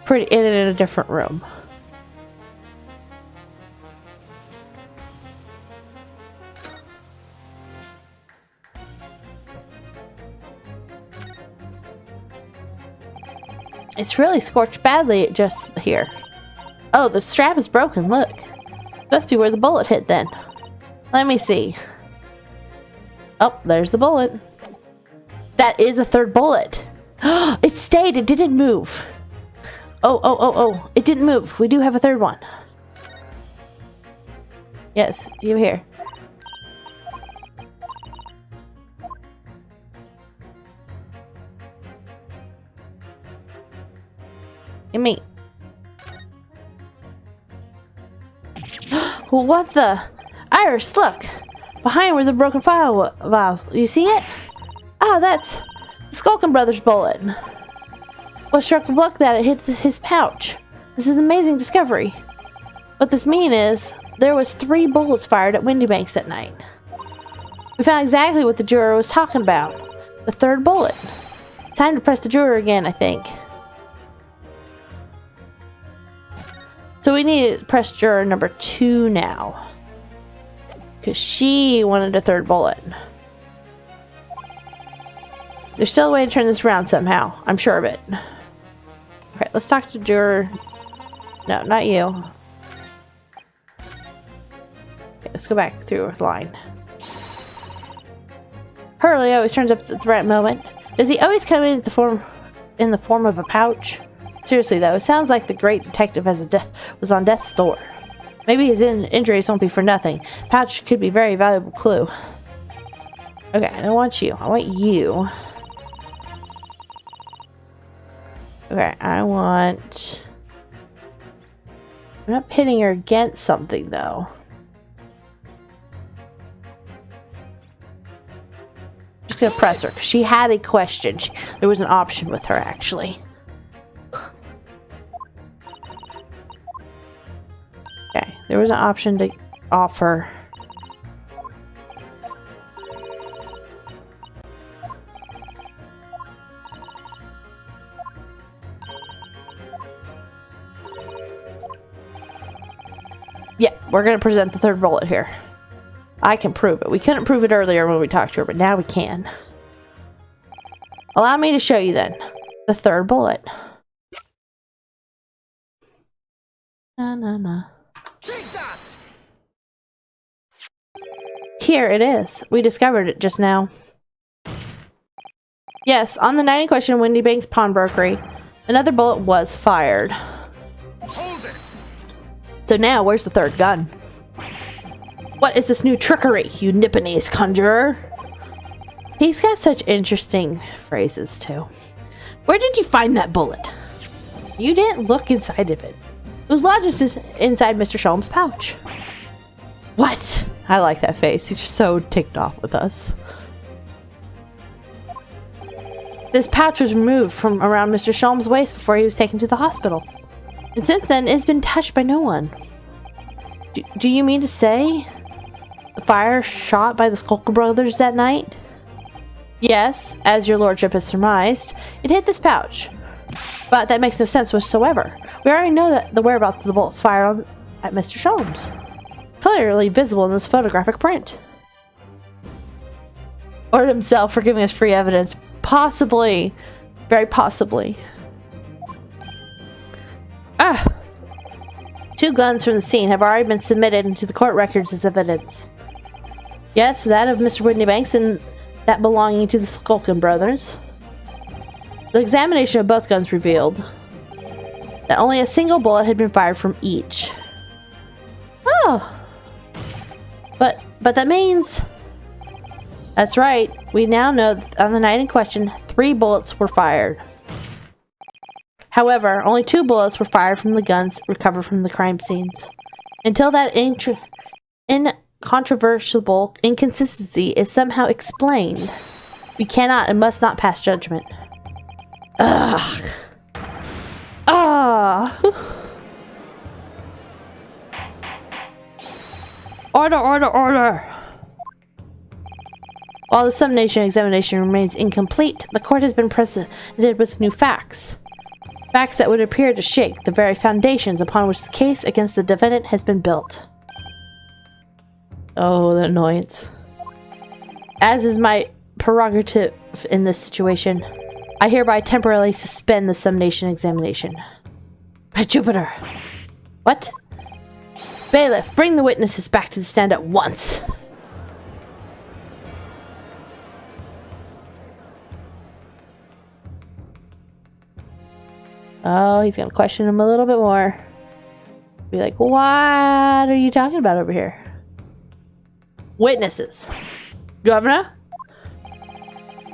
A: pretty in a different room. It's really scorched badly just here. Oh, the strap is broken, look. Must be where the bullet hit then. Let me see. Oh, there's the bullet. That is a third bullet. It stayed, it didn't move. Oh, it didn't move. We do have a third one. Yes, you here. And me. What the? Iris, look! Behind where the broken vials. You see it? Oh, that's the Skulkin Brothers bullet. What stroke of luck that it hit his pouch. This is an amazing discovery. What this means is, there was 3 bullets fired at Windybanks that night. We found exactly what the juror was talking about. The third bullet. Time to press the juror again, I think. So we need to press juror number 2 now. Because she wanted a third bullet. There's still a way to turn this around somehow. I'm sure of it. Okay, let's talk to juror... No, not you. Okay, let's go back through the line. Hurley always turns up at the right moment. Does he always come in the form of a pouch? Seriously though, it sounds like the great detective was on death's door. Maybe his injuries won't be for nothing. Pouch could be a very valuable clue. Okay, I don't want you. I want you. Okay, I want... I'm not pitting her against something though. I'm just gonna press her because she had a question. There was an option with her actually. Okay, there was an option to offer. Yeah, we're gonna present the third bullet here. I can prove it. We couldn't prove it earlier when we talked to her, but now we can. Allow me to show you then. The third bullet. Na.
B: Take that!
A: Here it is. We discovered it just now. Yes, on the night in question, Windybanks Pawnbrokery, another bullet was fired.
B: Hold it!
A: So now, where's the third gun? What is this new trickery, you Nipponese conjurer? He's got such interesting phrases, too. Where did you find that bullet? You didn't look inside of it. It was lodged inside Mr. Sholm's pouch. What? I like that face. He's just so ticked off with us. This pouch was removed from around Mr. Sholm's waist before he was taken to the hospital. And since then, it's been touched by no one. Do you mean to say the fire shot by the Skulker brothers that night? Yes, as your lordship has surmised, it hit this pouch. But that makes no sense whatsoever. We already know that the whereabouts of the bullet fired at Mr. Sholmes. Clearly visible in this photographic print. Or himself for giving us free evidence. Possibly. Very possibly. Ah! 2 guns from the scene have already been submitted into the court records as evidence. Yes, that of Mr. Windybanks and that belonging to the Skulkin brothers. The examination of both guns revealed that only a single bullet had been fired from each. Oh! But that means... That's right. We now know that on the night in question, 3 bullets were fired. However, only 2 bullets were fired from the guns recovered from the crime scenes. Until that incontrovertible inconsistency is somehow explained, we cannot and must not pass judgment. Ugh. Ah. Order. While the summation examination remains incomplete, the court has been presented with new facts. Facts that would appear to shake the very foundations upon which the case against the defendant has been built. Oh, the annoyance. As is my prerogative in this situation, I hereby temporarily suspend the summation examination. By Jupiter! What? Bailiff, bring the witnesses back to the stand at once! Oh, he's gonna question him a little bit more. Be like, what are you talking about over here? Witnesses. Governor?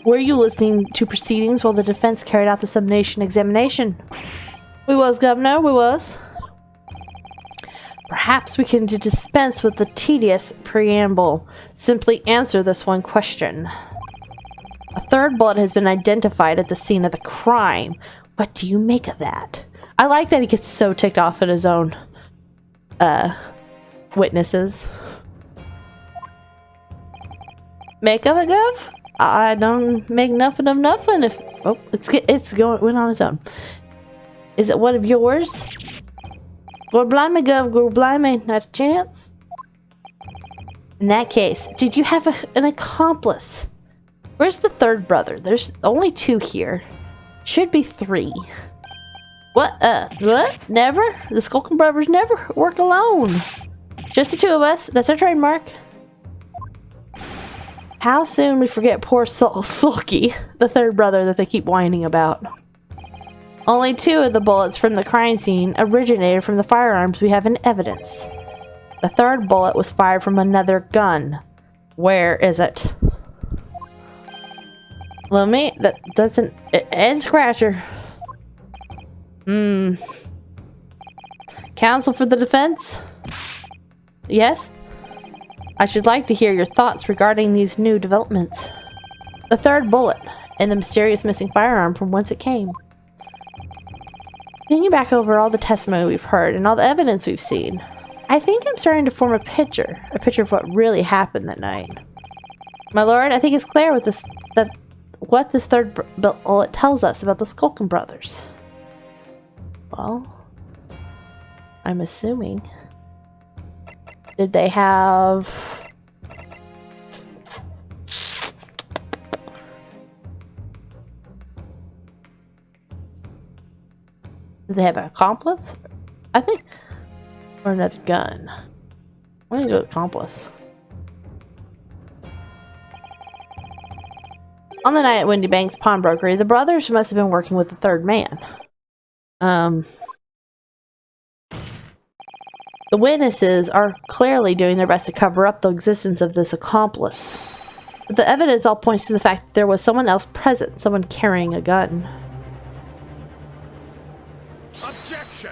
A: Were you listening to proceedings while the defense carried out the summation examination? We was, Governor, we was. Perhaps we can dispense with the tedious preamble. Simply answer this one question. A third bullet has been identified at the scene of the crime. What do you make of that? I like that he gets so ticked off at his own witnesses. Make of it, Gov? I don't make nothing of nothing. If it's going on its own. Is it one of yours? Go blimey, Gov. Go blimey. Not a chance. In that case, did you have an accomplice? Where's the third brother? There's only 2 here. Should be 3. What? What? Never? The Skulking Brothers never work alone. Just the 2 of us. That's our trademark. How soon we forget poor Sulky, the third brother that they keep whining about. Only 2 of the bullets from the crime scene originated from the firearms we have in evidence. The third bullet was fired from another gun. Where is it? Let me. That's an head scratcher. Counsel for the defense? Yes? I should like to hear your thoughts regarding these new developments. The third bullet, and the mysterious missing firearm from whence it came. Thinking back over all the testimony we've heard and all the evidence we've seen, I think I'm starting to form a picture of what really happened that night. My lord, I think it's clear what this third bullet tells us about the Skulkin brothers. Well, I'm assuming. Did they have... Did they have an accomplice? I think... Or another gun. I'm gonna go with accomplice. On the night at Windy Bank's pawnbrokery, the brothers must have been working with the third man. The witnesses are clearly doing their best to cover up the existence of this accomplice. But the evidence all points to the fact that there was someone else present, someone carrying a gun.
B: Objection!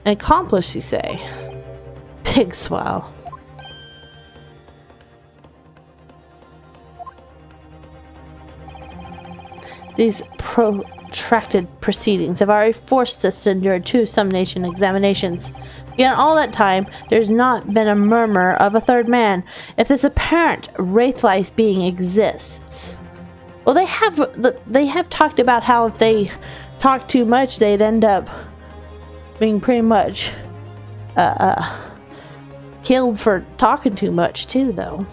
A: An accomplice, you say? Big swell. These protracted proceedings have already forced us to endure 2 summation examinations. Yet in all that time, there's not been a murmur of a third man. If this apparent wraith-like being exists, well, they have talked about how if they talk too much, they'd end up being pretty much killed for talking too much too, though.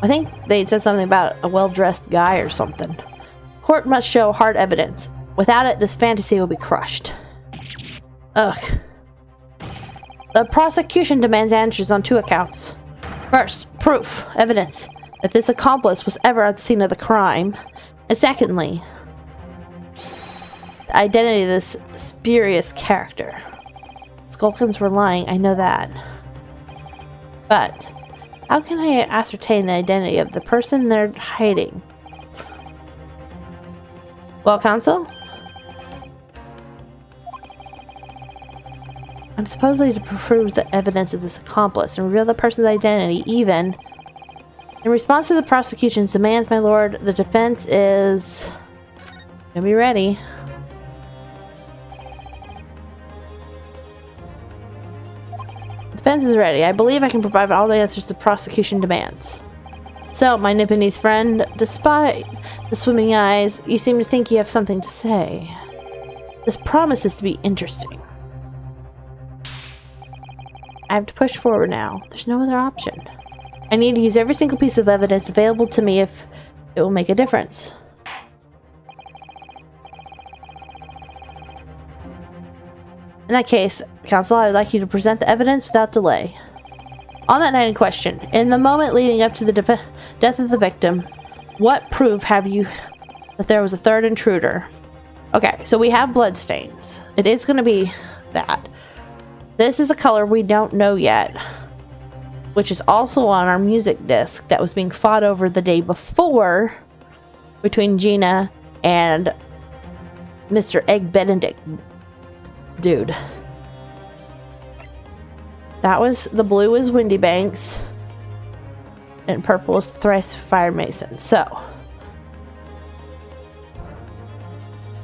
A: I think they said something about a well-dressed guy or something. Court must show hard evidence. Without it, this fantasy will be crushed. Ugh. The prosecution demands answers on 2 accounts. First, proof, evidence, that this accomplice was ever at the scene of the crime. And secondly, the identity of this spurious character. Skulkins were lying, I know that. But how can I ascertain the identity of the person they're hiding? Well, counsel? I'm supposedly to prove the evidence of this accomplice and reveal the person's identity, even in response to the prosecution's demands, my lord. The defense is gonna be ready. Defense is ready. I believe I can provide all the answers the prosecution demands. So, my Nipponese friend, despite the swimming eyes, you seem to think you have something to say. This promises to be interesting. I have to push forward now. There's no other option. I need to use every single piece of evidence available to me if it will make a difference. In that case, Counsel, I would like you to present the evidence without delay. On that night in question, in the moment leading up to the death of the victim, what proof have you that there was a third intruder? Okay, so we have bloodstains. It is going to be that. This is a color we don't know yet, which is also on our music disc that was being fought over the day before between Gina and Mr. Egg Benedict dude. That was, the blue is Windy Banks and purple is Thrice Fire Mason. So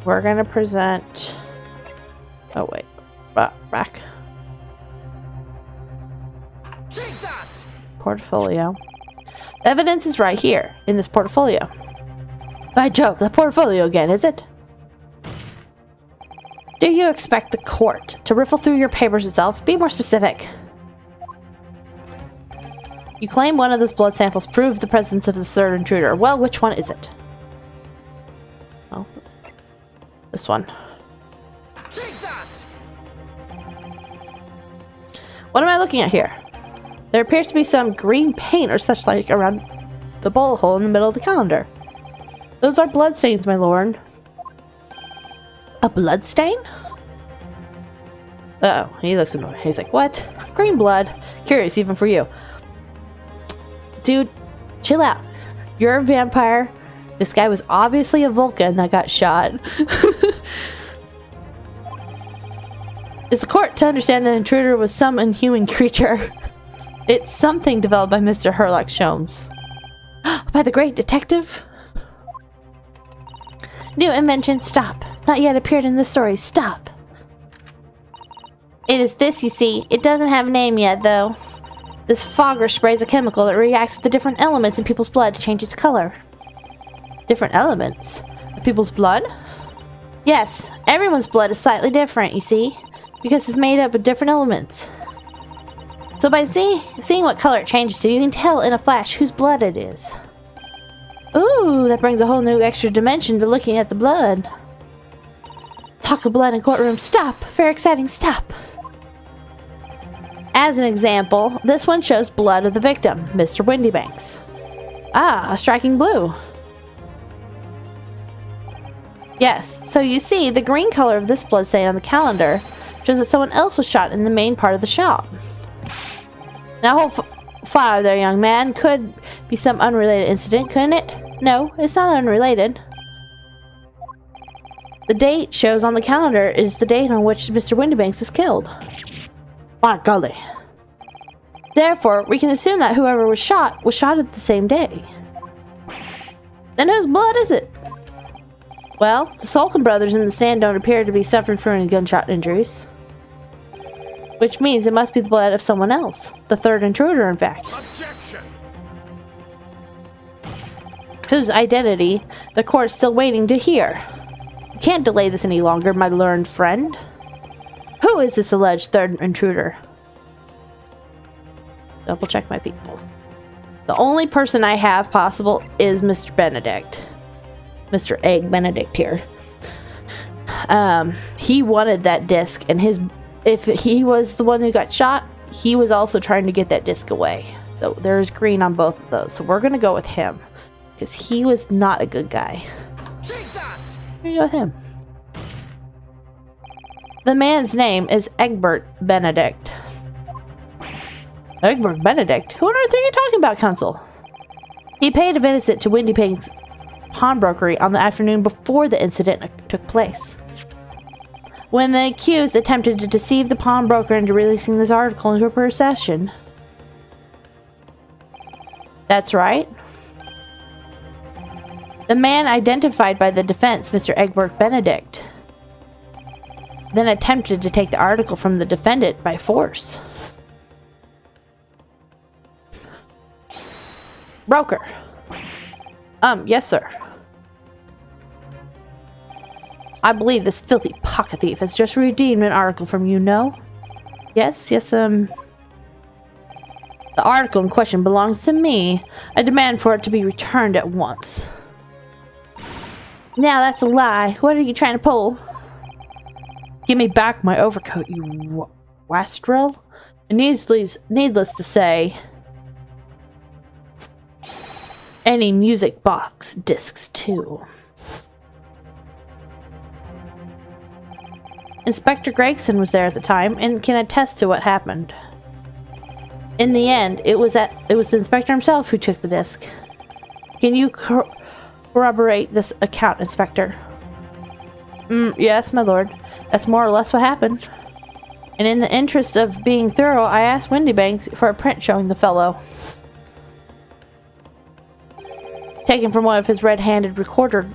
A: we're gonna present, oh wait, back.
B: Take that!
A: Portfolio. The evidence is right here in this portfolio. By Jove, the portfolio again, is it? Do you expect the court to riffle through your papers itself? Be more specific. You claim one of those blood samples proved the presence of the third intruder. Well, which one is it? Oh, this one.
B: Take that!
A: What am I looking at here? There appears to be some green paint or such like around the bullet hole in the middle of the calendar. Those are bloodstains, my lord. A bloodstain? Uh oh, he looks annoyed. He's like, what? Green blood? Curious even for you. Dude, chill out. You're a vampire. This guy was obviously a Vulcan that got shot. Is the court to understand that the intruder was some inhuman creature? It's something developed by Mr. Herlock Sholmes. By the great detective? New invention, stop. Not yet appeared in the story, stop. It is this, you see. It doesn't have a name yet, though. This fogger sprays a chemical that reacts with the different elements in people's blood to change its color. Different elements? Of people's blood? Yes, everyone's blood is slightly different, you see, because it's made up of different elements. So by seeing what color it changes to, you can tell in a flash whose blood it is. Ooh, that brings a whole new extra dimension to looking at the blood. Talk of blood in courtroom. Stop! Very exciting, stop! As an example, this one shows blood of the victim, Mr. Windybanks. Ah, a striking blue. Yes, so you see, the green color of this bloodstain on the calendar shows that someone else was shot in the main part of the shop. Now hold fire there, young man. Could be some unrelated incident, couldn't it? No, it's not unrelated. The date shows on the calendar is the date on which Mr. Windybanks was killed. By golly. Therefore, we can assume that whoever was shot at the same day. Then whose blood is it? Well, the Sulkin brothers in the stand don't appear to be suffering from any gunshot injuries. Which means it must be the blood of someone else. The third intruder, in fact.
B: Objection!
A: Whose identity the court's still waiting to hear. You can't delay this any longer, my learned friend. Who is this alleged third intruder? Double check my people. The only person I have possible is Mr. Benedict. Mr. Egg Benedict here. He wanted that disc, and if he was the one who got shot, he was also trying to get that disc away. So there is green on both of those. So we're gonna go with him. Because he was not a good guy.
B: Take that!
A: We're gonna go with him. The man's name is Egbert Benedict. Egbert Benedict? Who on earth are you talking about, Counsel? He paid a visit to Windy Pink's pawnbrokery on the afternoon before the incident took place. When the accused attempted to deceive the pawnbroker into releasing this article into a procession. That's right. The man identified by the defense, Mr. Egbert Benedict, then attempted to take the article from the defendant by force. Broker. Yes, sir. I believe this filthy pocket thief has just redeemed an article from you, no? Yes, the article in question belongs to me. I demand for it to be returned at once. Now that's a lie. What are you trying to pull? Give me back my overcoat, you wastrel. And needless to say, any music box discs too. Inspector Gregson was there at the time and can attest to what happened. In the end, it was the inspector himself who took the disc. Can you corroborate this account, Inspector? Yes, my lord. That's more or less what happened. And in the interest of being thorough, I asked Windybanks for a print showing the fellow. Taken from one of his red-handed recorder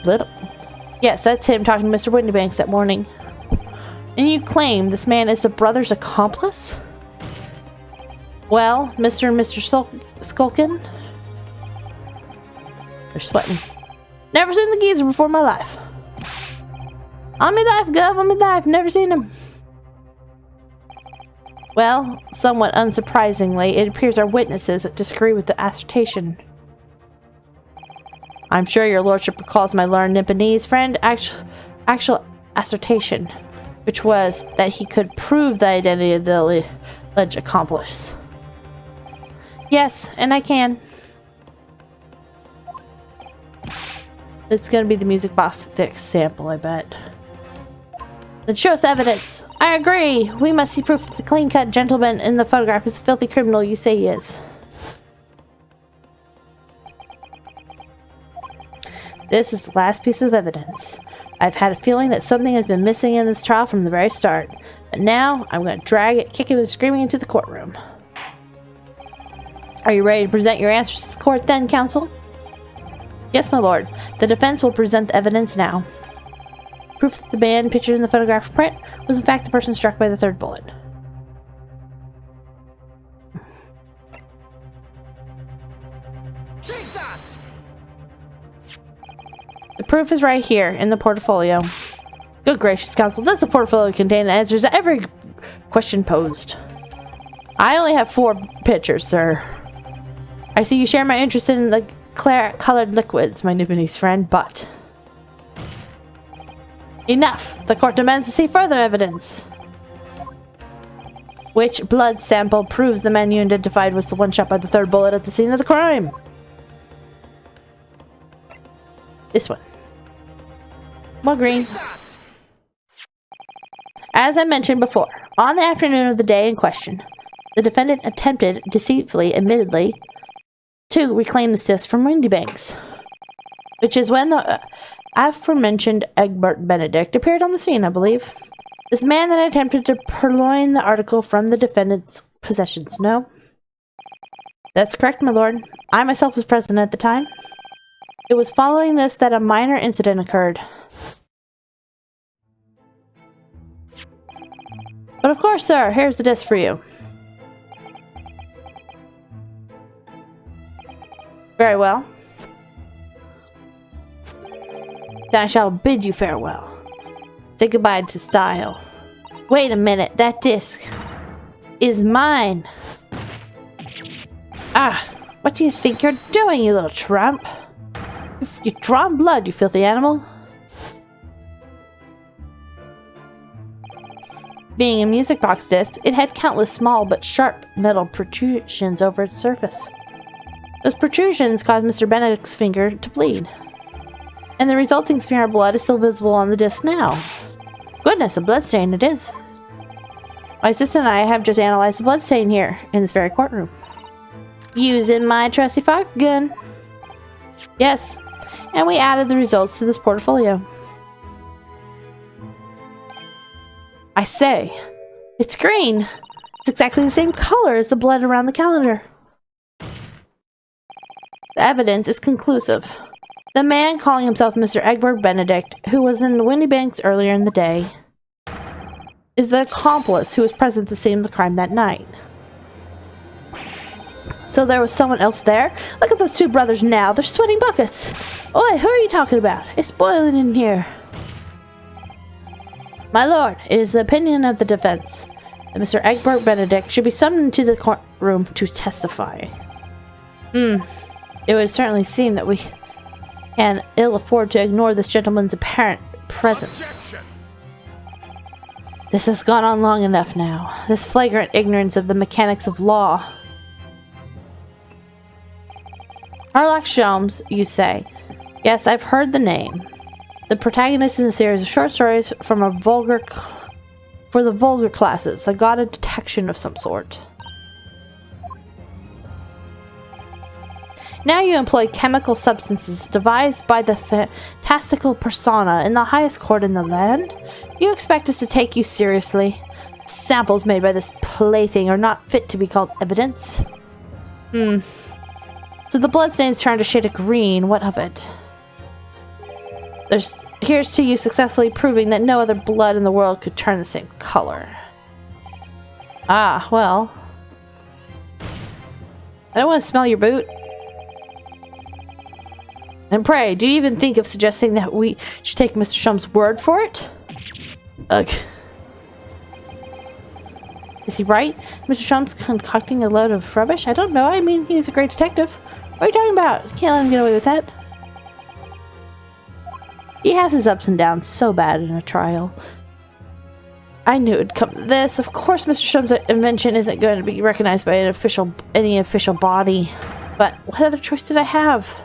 A: Little. Yes, that's him talking to Mr. Windybanks that morning. And you claim this man is the brother's accomplice? Well, Mr. and Mr. Skulkin? They're sweating. Never seen the geezer before in my life. On me life, Gov, on me life. Never seen him. Well, somewhat unsurprisingly, it appears our witnesses disagree with the assertion. I'm sure your lordship recalls my learned Nipponese friend actual assertion, which was that he could prove the identity of the alleged accomplice. Yes, and I can. It's gonna be the music box disc sample, I bet. Then show us evidence. I agree. We must see proof that the clean-cut gentleman in the photograph is the filthy criminal you say he is. This is the last piece of evidence. I've had a feeling that something has been missing in this trial from the very start. But now, I'm going to drag it kicking and screaming into the courtroom. Are you ready to present your answers to the court then, counsel? Yes, my lord. The defense will present the evidence now. Proof that the man pictured in the photograph print was in fact the person struck by the third bullet.
B: Take that!
A: The proof is right here in the portfolio. Good gracious, counsel, does the portfolio contain the answers to every question posed? I only have 4 pictures, sir. I see you share my interest in the colored liquids, my Nipponese friend, but... Enough! The court demands to see further evidence. Which blood sample proves the man you identified was the one shot by the third bullet at the scene of the crime? This one. More green. As I mentioned before, on the afternoon of the day in question, the defendant attempted, deceitfully, admittedly, to reclaim the disc from Windybanks, which is when the aforementioned Egbert Benedict appeared on the scene, I believe. This man then attempted to purloin the article from the defendant's possessions, no? That's correct, my lord. I myself was present at the time. It was following this that a minor incident occurred. But of course, sir, here's the disc for you. Very well. Then I shall bid you farewell. Say goodbye to style. Wait a minute, that disc is mine. Ah, what do you think you're doing, you little tramp? You're drawing blood, you filthy animal. Being a music box disc, it had countless small but sharp metal protrusions over its surface. Those protrusions caused Mr. Benedict's finger to bleed. And the resulting smear of blood is still visible on the disc now. Goodness, a bloodstain it is. My assistant and I have just analyzed the bloodstain here, in this very courtroom. Using my trusty fog gun. Yes, and we added the results to this portfolio. I say, it's green. It's exactly the same color as the blood around the calendar. The evidence is conclusive. The man calling himself Mr. Egbert Benedict, who was in Windybanks earlier in the day, is the accomplice who was present at the scene of the crime that night. So there was someone else there? Look at those two brothers now. They're sweating buckets. Oi, who are you talking about? It's boiling in here. My lord, it is the opinion of the defense that Mr. Egbert Benedict should be summoned to the courtroom to testify. It would certainly seem that we can ill afford to ignore this gentleman's apparent presence.
B: Objection.
A: This has gone on long enough now. This flagrant ignorance of the mechanics of law. Sherlock Holmes, you say? Yes, I've heard the name. The protagonist in the series of short stories from a for the vulgar classes, a god of detection of some sort. Now you employ chemical substances devised by the fantastical persona in the highest court in the land? You expect us to take you seriously? Samples made by this plaything are not fit to be called evidence. So the bloodstains turned a shade of green. What of it? Here's to you successfully proving that no other blood in the world could turn the same color. Ah, well. I don't want to smell your boot. And pray, do you even think of suggesting that we should take Mr. Shum's word for it? Ugh. Is he right? Mr. Shum's concocting a load of rubbish? I don't know. I mean, he's a great detective. What are you talking about? Can't let him get away with that. He has his ups and downs so bad in a trial. I knew it'd come to this. Of course, Mr. Shum's invention isn't going to be recognized by any official body. But what other choice did I have?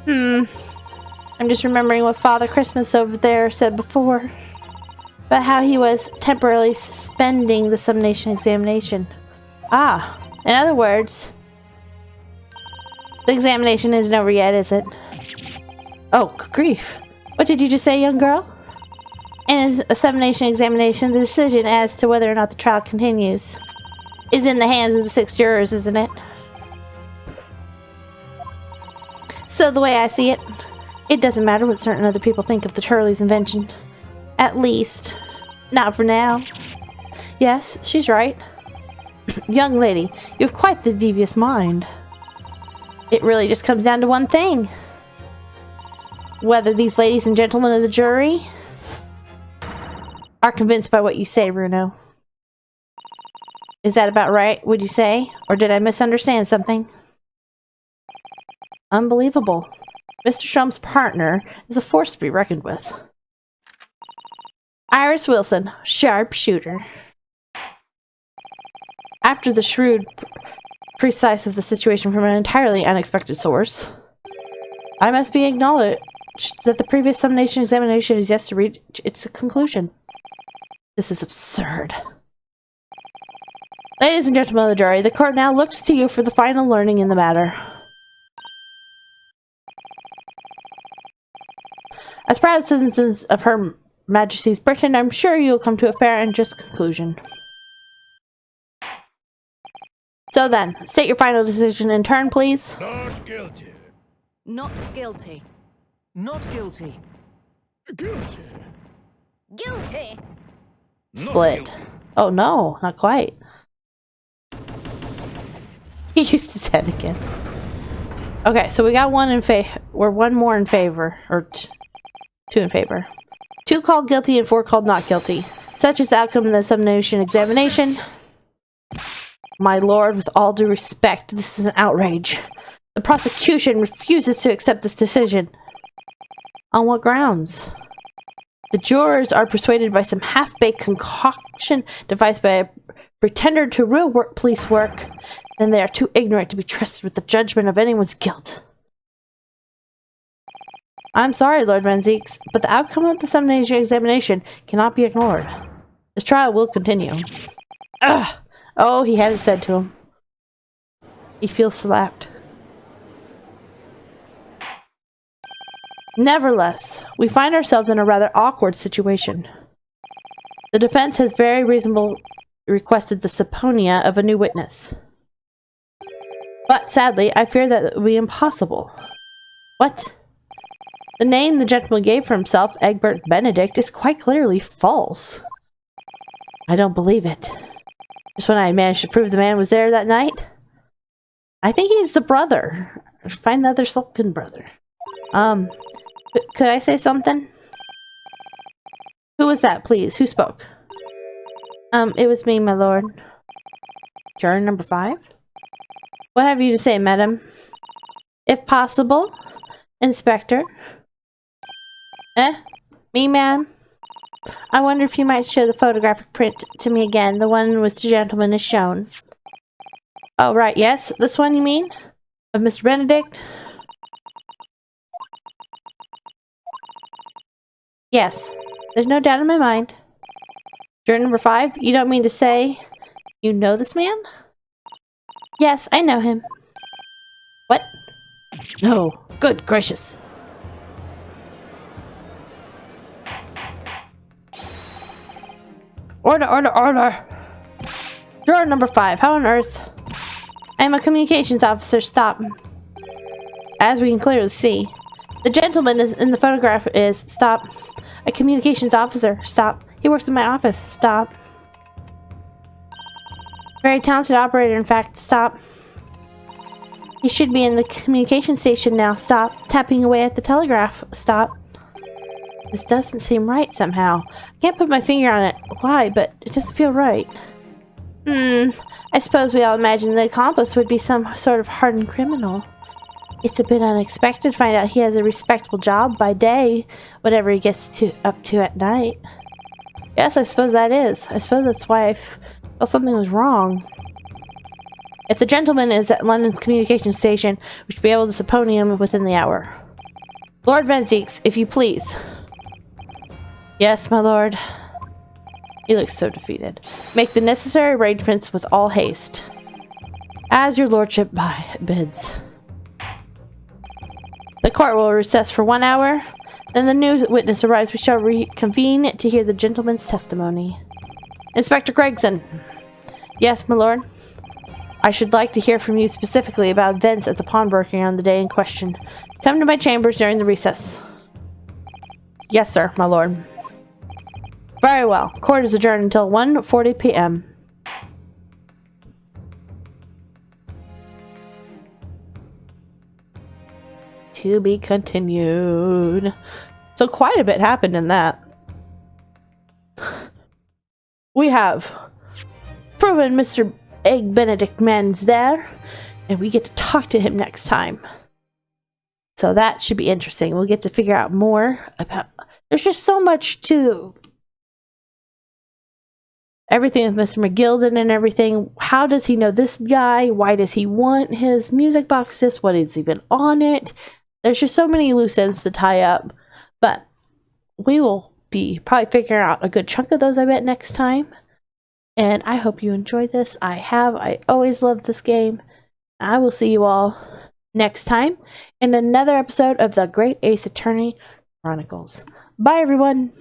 A: I'm just remembering what Father Christmas over there said before. About how he was temporarily suspending the summation examination. Ah, in other words, the examination isn't over yet, is it? Oh, good grief. What did you just say, young girl? In a summation examination, the decision as to whether or not the trial continues is in the hands of the 6 jurors, isn't it? So the way I see it, it doesn't matter what certain other people think of the Turley's invention. At least, not for now. Yes, she's right. Young lady, you have quite the devious mind. It really just comes down to one thing. Whether these ladies and gentlemen of the jury are convinced by what you say, Bruno. Is that about right, would you say? Or did I misunderstand something? Unbelievable. Mr. Shum's partner is a force to be reckoned with. Iris Wilson, sharpshooter. After the shrewd precise of the situation from an entirely unexpected source, I must be acknowledged that the previous summation examination is yet to reach its conclusion. This is absurd. Ladies and gentlemen of the jury, the court now looks to you for the final learning in the matter. As proud citizens of Her Majesty's Britain, I'm sure you will come to a fair and just conclusion. So then, state your final decision in turn, please.
B: Not guilty.
D: Not guilty.
B: Not guilty. Guilty.
C: Guilty.
A: Split. Oh no, not quite. He used his head again. Okay, so we got one in favor. We're one more in favor. Or two in favor. 2 called guilty and 4 called not guilty. Such is the outcome of the summation examination. My lord, with all due respect, this is an outrage. The prosecution refuses to accept this decision. On what grounds? The jurors are persuaded by some half-baked concoction devised by a pretender to real police work, and they are too ignorant to be trusted with the judgment of anyone's guilt. I'm sorry, Lord Menzies, but the outcome of the summation examination cannot be ignored. This trial will continue. Ugh! Oh, he had it said to him. He feels slapped. Nevertheless, we find ourselves in a rather awkward situation. The defense has very reasonably requested the subpoena of a new witness. But sadly, I fear that it will be impossible. What? The name the gentleman gave for himself, Egbert Benedict, is quite clearly false. I don't believe it. Just when I managed to prove the man was there that night, I think he's the brother. Find the other Sulkin brother. Could I say something? Who was that, please? Who spoke? It was me, my lord. Juror number 5? What have you to say, madam? If possible, Inspector. Me, ma'am? I wonder if you might show the photographic print to me again, the one in which the gentleman is shown. Oh, right, yes. This one, you mean? Of Mr. Benedict? Yes. There's no doubt in my mind. Juror number 5? You don't mean to say you know this man? Yes, I know him. What? No. Good gracious. Order, order, order! Juror number 5, how on earth? I am a communications officer, stop. As we can clearly see, the gentleman in the photograph is, stop. A communications officer, stop. He works in my office, stop. Very talented operator, in fact, stop. He should be in the communication station now, stop. Tapping away at the telegraph, stop. This doesn't seem right somehow. I can't put my finger on it. Why? But it doesn't feel right. I suppose we all imagined the accomplice would be some sort of hardened criminal. It's a bit unexpected to find out he has a respectable job by day, whatever he gets up to at night. Yes, I suppose that is. I suppose that's why I felt something was wrong. If the gentleman is at London's communication station, we should be able to subpoena him within the hour. Lord Venziques, if you please. Yes, my lord. He looks so defeated. Make the necessary arrangements with all haste. As your lordship bids. The court will recess for 1 hour. Then the new witness arrives. We shall reconvene to hear the gentleman's testimony. Inspector Gregson. Yes, my lord. I should like to hear from you specifically about events at the pawnbroking on the day in question. Come to my chambers during the recess. Yes, sir, my lord. Very well. Court is adjourned until 1:40 p.m. To be continued. So quite a bit happened in that. We have proven Mr. Egg Benedict Man's there, and we get to talk to him next time. So that should be interesting. We'll get to figure out more about... There's just so much to... everything with Mr. McGilden and everything. How does he know this guy? Why does he want his music boxes? What is even on it? There's just so many loose ends to tie up. But we will be probably figuring out a good chunk of those, I bet, next time. And I hope you enjoyed this. I have. I always loved this game. I will see you all next time in another episode of the Great Ace Attorney Chronicles. Bye, everyone.